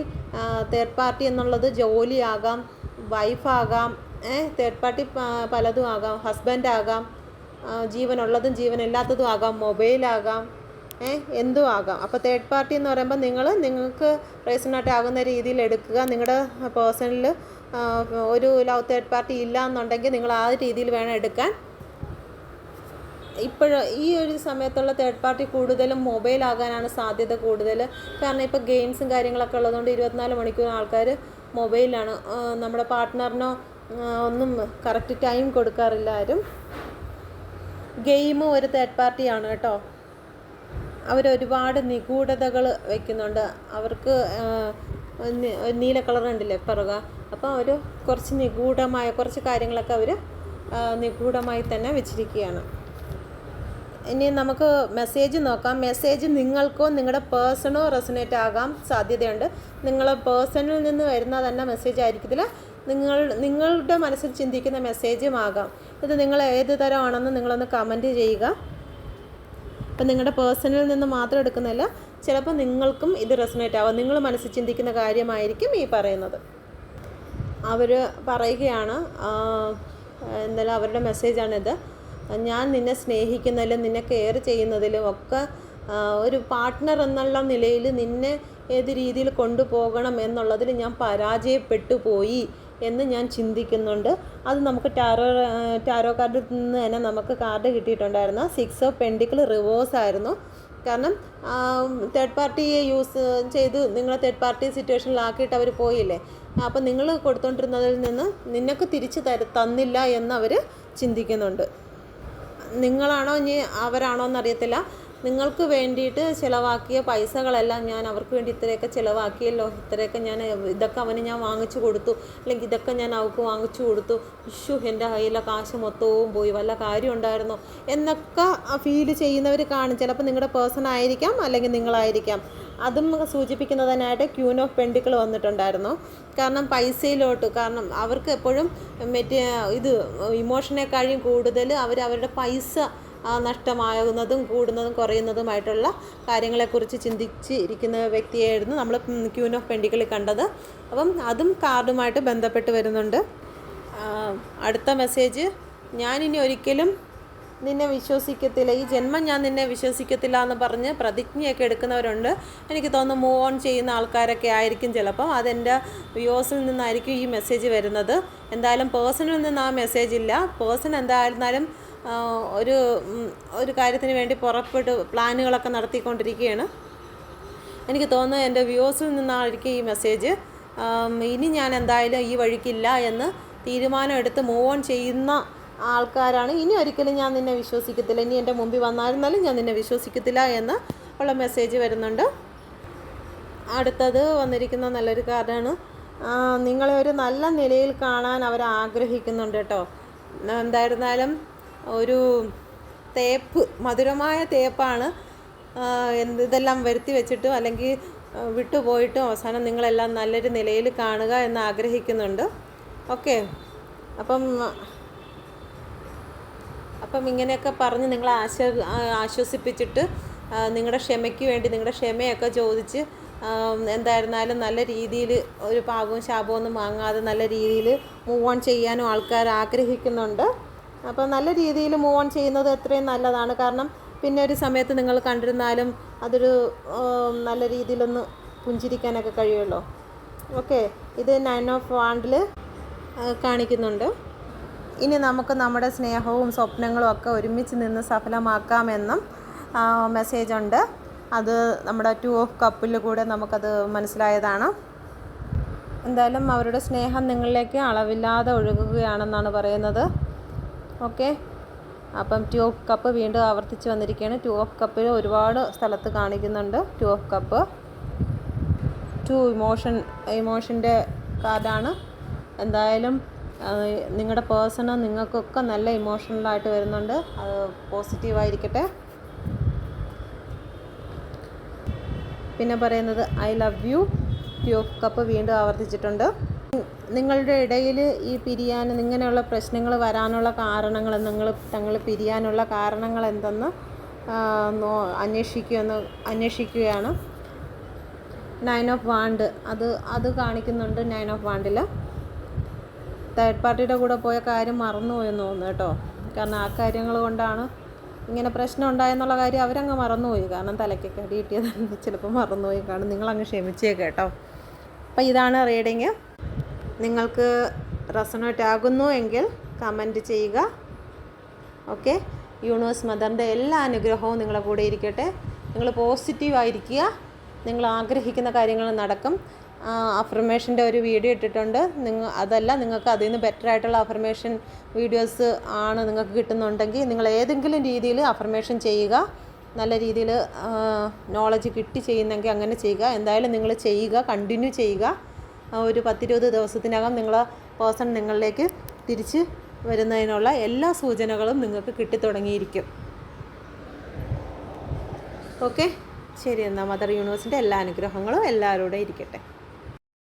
തേർഡ് പാർട്ടി എന്നുള്ളത് ജോലിയാകാം, വൈഫാകാം, തേർഡ് പാർട്ടി പലതും ആകാം, ഹസ്ബൻഡാകാം, ജീവനുള്ളതും ജീവനില്ലാത്തതും ആകാം, മൊബൈലാകാം, എന്തും ആകാം. അപ്പോൾ തേർഡ് പാർട്ടി എന്ന് പറയുമ്പോൾ നിങ്ങൾക്ക് റീസണായിട്ട് ആകുന്ന രീതിയിൽ എടുക്കുക. നിങ്ങളുടെ പേഴ്സണിൽ ഒരു ലവ് തേർഡ് പാർട്ടി ഇല്ല എന്നുണ്ടെങ്കിൽ നിങ്ങൾ ആ രീതിയിൽ വേണം എടുക്കാൻ. ഈ ഒരു സമയത്തുള്ള തേർഡ് പാർട്ടി കൂടുതലും മൊബൈലാകാനാണ് സാധ്യത കൂടുതൽ. കാരണം ഇപ്പോൾ ഗെയിംസും കാര്യങ്ങളൊക്കെ ഉള്ളതുകൊണ്ട് 24 മണിക്കൂർ ആൾക്കാർ മൊബൈലാണ്. നമ്മുടെ പാർട്ട്ണറിനോ ഒന്നും കറക്റ്റ് ടൈം കൊടുക്കാറില്ല ആരും. ഗെയിമും ഒരു തേർഡ് പാർട്ടിയാണ് കേട്ടോ. അവരൊരുപാട് നിഗൂഢതകൾ വയ്ക്കുന്നുണ്ട്. അവർക്ക് നീല കളർ ഉണ്ടല്ലേ പിറക, അപ്പോൾ അവർ കുറച്ച് നിഗൂഢമായ കുറച്ച് കാര്യങ്ങളൊക്കെ അവർ നിഗൂഢമായി തന്നെ വെച്ചിരിക്കുകയാണ്. ഇനി നമുക്ക് മെസ്സേജ് നോക്കാം. മെസ്സേജ് നിങ്ങൾക്കോ നിങ്ങളുടെ പേഴ്സണോ റെസൊനേറ്റ് ആകാൻ സാധ്യതയുണ്ട്. നിങ്ങളെ പേഴ്സണിൽ നിന്ന് വരുന്ന തന്നെ മെസ്സേജ് ആയിരിക്കത്തില്ല, നിങ്ങളുടെ മനസ്സിൽ ചിന്തിക്കുന്ന മെസ്സേജും ആകാം. ഇത് നിങ്ങൾ ഏത് തരമാണെന്ന് നിങ്ങളൊന്ന് കമൻറ്റ് ചെയ്യുക. അപ്പം നിങ്ങളുടെ പേഴ്സണിൽ നിന്ന് മാത്രം എടുക്കുന്നില്ല, ചിലപ്പോൾ നിങ്ങൾക്കും ഇത് റെസൊനേറ്റ് ആവാം. നിങ്ങൾ മനസ്സിൽ ചിന്തിക്കുന്ന കാര്യമായിരിക്കും ഈ പറയുന്നത്. അവർ പറയുകയാണ്, എന്തായാലും അവരുടെ മെസ്സേജാണിത്. ഞാൻ നിന്നെ സ്നേഹിക്കുന്നതിലും നിന്നെ കെയർ ചെയ്യുന്നതിലും ഒക്കെ ഒരു പാർട്ട്ണർ എന്നുള്ള നിലയിൽ നിന്നെ ഏത് രീതിയിൽ കൊണ്ടുപോകണം എന്നുള്ളതിൽ ഞാൻ പരാജയപ്പെട്ടു പോയി എന്ന് ഞാൻ ചിന്തിക്കുന്നുണ്ട്. അത് നമുക്ക് ടാരോ കാർഡിൽ നിന്ന് തന്നെ നമുക്ക് കാർഡ് കിട്ടിയിട്ടുണ്ടായിരുന്നു. 6 ഓഫ് പെൻഡിക്കിൾ റിവേഴ്സ് ആയിരുന്നു. കാരണം തേർഡ് പാർട്ടിയെ യൂസ് ചെയ്ത് നിങ്ങളെ തേർഡ് പാർട്ടി സിറ്റുവേഷനിലാക്കിയിട്ട് അവർ പോയില്ലേ. അപ്പം നിങ്ങൾ കൊടുത്തുകൊണ്ടിരുന്നതിൽ നിന്ന് നിനക്ക് തിരിച്ച് തന്നില്ല എന്ന് അവർ ചിന്തിക്കുന്നുണ്ട്. നിങ്ങളാണോ ഇനി അവരാണോ എന്നറിയത്തില്ല. നിങ്ങൾക്ക് വേണ്ടിയിട്ട് ചിലവാക്കിയ പൈസകളെല്ലാം ഞാൻ അവർക്ക് വേണ്ടി ഇത്രയൊക്കെ ചിലവാക്കിയല്ലോ, ഇത്രയൊക്കെ ഇതൊക്കെ അവന് ഞാൻ വാങ്ങിച്ചു കൊടുത്തു, അല്ലെങ്കിൽ ഇതൊക്കെ ഞാൻ അവൾക്ക് വാങ്ങിച്ചു കൊടുത്തു, എൻ്റെ കയ്യിലെ കാശ് മൊത്തവും പോയി, വല്ല കാര്യം ഉണ്ടായിരുന്നോ എന്നൊക്കെ ഫീൽ ചെയ്യുന്നവർ കാണും. ചിലപ്പോൾ നിങ്ങളുടെ പേഴ്സൺ ആയിരിക്കാം, അല്ലെങ്കിൽ നിങ്ങളായിരിക്കാം. അതും സൂചിപ്പിക്കുന്നതിനായിട്ട് ക്യൂൻ ഓഫ് പെൻഡിക്കിൾ വന്നിട്ടുണ്ടായിരുന്നു. കാരണം പൈസയിലോട്ട്, കാരണം അവർക്ക് എപ്പോഴും ഇമോഷനേക്കാളും കൂടുതൽ അവരുടെ പൈസ നഷ്ടമാകുന്നതും കൂടുന്നതും കുറയുന്നതുമായിട്ടുള്ള കാര്യങ്ങളെക്കുറിച്ച് ചിന്തിച്ചിരിക്കുന്ന വ്യക്തിയായിരുന്നു നമ്മൾ ക്യൂൻ ഓഫ് പെൻഡിക്കിളിൽ കണ്ടത്. അപ്പം അതും കാർഡുമായിട്ട് ബന്ധപ്പെട്ട് വരുന്നുണ്ട്. അടുത്ത മെസ്സേജ്, ഞാനിനി ഒരിക്കലും നിന്നെ വിശ്വസിക്കത്തില്ല, ഈ ജന്മം ഞാൻ നിന്നെ വിശ്വസിക്കത്തില്ല എന്ന് പറഞ്ഞ് പ്രതിജ്ഞയൊക്കെ എടുക്കുന്നവരുണ്ട്. എനിക്ക് തോന്നുന്നു മൂവ് ഓൺ ചെയ്യുന്ന ആൾക്കാരൊക്കെ ആയിരിക്കും ചിലപ്പം. അതെൻ്റെ വ്യൂവേഴ്സിൽ നിന്നായിരിക്കും ഈ മെസ്സേജ് വരുന്നത്. എന്തായാലും പേഴ്സണിൽ നിന്ന് ആ മെസ്സേജ് ഇല്ല. പേഴ്സൺ എന്തായിരുന്നാലും ഒരു കാര്യത്തിന് വേണ്ടി പ്ലാനുകളൊക്കെ നടത്തിക്കൊണ്ടിരിക്കുകയാണ്. എനിക്ക് തോന്നുന്നു എൻ്റെ വ്യൂവേഴ്സിൽ നിന്നായിരിക്കും ഈ മെസ്സേജ്. ഇനി ഞാൻ എന്തായാലും ഈ വഴിക്കില്ല എന്ന് തീരുമാനം എടുത്ത് മൂവ് ഓൺ ചെയ്യുന്ന ആൾക്കാരാണ്. ഇനി ഒരിക്കലും ഞാൻ നിന്നെ വിശ്വസിക്കത്തില്ല, ഇനി എൻ്റെ മുമ്പിൽ വന്നായിരുന്നാലും ഞാൻ നിന്നെ വിശ്വസിക്കത്തില്ല എന്ന് ഉള്ള മെസ്സേജ് വരുന്നുണ്ട്. അടുത്തത് വന്നിരിക്കുന്ന നല്ലൊരു കാർഡാണ്. നിങ്ങളെ ഒരു നല്ല നിലയിൽ കാണാൻ അവർ ആഗ്രഹിക്കുന്നുണ്ട് കേട്ടോ. എന്തായിരുന്നാലും ഒരു മധുരമായ തേപ്പാണ്. ഇതെല്ലാം വരുത്തി വെച്ചിട്ടും അല്ലെങ്കിൽ വിട്ടുപോയിട്ടും അവസാനം നിങ്ങളെല്ലാം നല്ലൊരു നിലയിൽ കാണുക എന്ന് ആഗ്രഹിക്കുന്നുണ്ട്. ഓക്കെ, അപ്പം ഇങ്ങനെയൊക്കെ പറഞ്ഞ് നിങ്ങളെ ആശ്വസിപ്പിച്ചിട്ട് നിങ്ങളുടെ ക്ഷമയ്ക്ക് വേണ്ടി നിങ്ങളുടെ ക്ഷമയൊക്കെ ചോദിച്ച് എന്തായിരുന്നാലും നല്ല രീതിയിൽ ഒരു പാകവും ശാപവും ഒന്നും വാങ്ങാതെ നല്ല രീതിയിൽ മൂവ് ഓൺ ചെയ്യാനും ആൾക്കാർ ആഗ്രഹിക്കുന്നുണ്ട്. അപ്പോൾ നല്ല രീതിയിൽ മൂവ് ഓൺ ചെയ്യുന്നത് എത്രയും നല്ലതാണ്. കാരണം പിന്നെ ഒരു സമയത്ത് നിങ്ങൾ കണ്ടിരുന്നാലും അതൊരു നല്ല രീതിയിലൊന്ന് പുഞ്ചിരിക്കാനൊക്കെ കഴിയുമല്ലോ. ഓക്കെ, ഇത് 9 ഓഫ് വാണ്ടിൽ കാണിക്കുന്നുണ്ട്. ഇനി നമുക്ക് നമ്മുടെ സ്നേഹവും സ്വപ്നങ്ങളും ഒക്കെ ഒരുമിച്ച് നിന്ന് സഫലമാക്കാമെന്നും മെസ്സേജുണ്ട്. അത് നമ്മുടെ 2 ഓഫ് കപ്പിൽ കൂടെ നമുക്കത് മനസ്സിലായതാണ്. എന്തായാലും അവരുടെ സ്നേഹം നിങ്ങളിലേക്ക് അളവില്ലാതെ ഒഴുകുകയാണെന്നാണ് പറയുന്നത്. ഓക്കെ, അപ്പം 2 ഓഫ് കപ്പ് വീണ്ടും ആവർത്തിച്ച് വന്നിരിക്കുകയാണ്. 2 ഓഫ് കപ്പിൽ ഒരുപാട് സ്ഥലത്ത് കാണിക്കുന്നുണ്ട്. 2 ഓഫ് കപ്പ് 2 ഇമോഷൻ്റെ കാർഡാണ്. എന്തായാലും നിങ്ങളുടെ പേഴ്സണ് നിങ്ങൾക്കൊക്കെ നല്ല ഇമോഷണലായിട്ട് വരുന്നുണ്ട്. അത് പോസിറ്റീവായിരിക്കട്ടെ. പിന്നെ പറയുന്നത് I love you. 2 of cup വീണ്ടും ആവർത്തിച്ചിട്ടുണ്ട്. നിങ്ങളുടെ ഇടയിൽ ഈ ഇങ്ങനെയുള്ള പ്രശ്നങ്ങൾ വരാനുള്ള കാരണങ്ങൾ, തങ്ങൾ പിരിയാനുള്ള കാരണങ്ങൾ എന്തെന്ന് അന്വേഷിക്കുകയാണ്. 9 ഓഫ് വാണ്ട് അത് കാണിക്കുന്നുണ്ട്. 9 ഓഫ് വാണ്ടിൽ തേർഡ് പാർട്ടിയുടെ കൂടെ പോയ കാര്യം മറന്നുപോയെന്ന് തോന്നുന്നു കേട്ടോ. കാരണം ആ കാര്യങ്ങൾ കൊണ്ടാണ് ഇങ്ങനെ പ്രശ്നം ഉണ്ടായെന്നുള്ള കാര്യം അവരങ്ങ് മറന്നുപോയി. കാരണം തലയ്ക്കൊക്കെ അടി കിട്ടിയതാണ്, ചിലപ്പോൾ മറന്നുപോയി കാണും. നിങ്ങളങ്ങ് ക്ഷമിച്ചേക്ക് കേട്ടോ. അപ്പോൾ ഇതാണ് റീഡിങ്. നിങ്ങൾക്ക് റെസൊണേറ്റ് ആകുന്നു എങ്കിൽ കമൻറ്റ് ചെയ്യുക. ഓക്കെ, യൂണിവേഴ്സ് മദറിൻ്റെ എല്ലാ അനുഗ്രഹവും നിങ്ങളുടെ കൂടെ ഇരിക്കട്ടെ. നിങ്ങൾ പോസിറ്റീവായിരിക്കുക. നിങ്ങൾ ആഗ്രഹിക്കുന്ന കാര്യങ്ങൾ നടക്കും. അഫർമേഷൻ്റെ ഒരു വീഡിയോ ഇട്ടിട്ടുണ്ട്. നിങ്ങൾക്ക് അതിൽ നിന്ന് ബെറ്റർ ആയിട്ടുള്ള അഫർമേഷൻ വീഡിയോസ് ആണ് നിങ്ങൾക്ക് കിട്ടുന്നുണ്ടെങ്കിൽ നിങ്ങൾ ഏതെങ്കിലും രീതിയിൽ അഫർമേഷൻ ചെയ്യുക. നല്ല രീതിയിൽ നോളജ് കിട്ടി ചെയ്യുന്നെങ്കിൽ അങ്ങനെ ചെയ്യുക. എന്തായാലും നിങ്ങൾ ചെയ്യുക, കണ്ടിന്യൂ ചെയ്യുക. ഒരു 10-20 ദിവസത്തിനകം പേഴ്സൺ നിങ്ങളിലേക്ക് തിരിച്ച് വരുന്നതിനുള്ള എല്ലാ സൂചനകളും നിങ്ങൾക്ക് കിട്ടിത്തുടങ്ങിയിരിക്കും. ഓക്കെ, ശരി. എന്നാൽ മദർ യൂണിവേഴ്സിൻ്റെ എല്ലാ അനുഗ്രഹങ്ങളും എല്ലാവരോടും ഇരിക്കട്ടെ.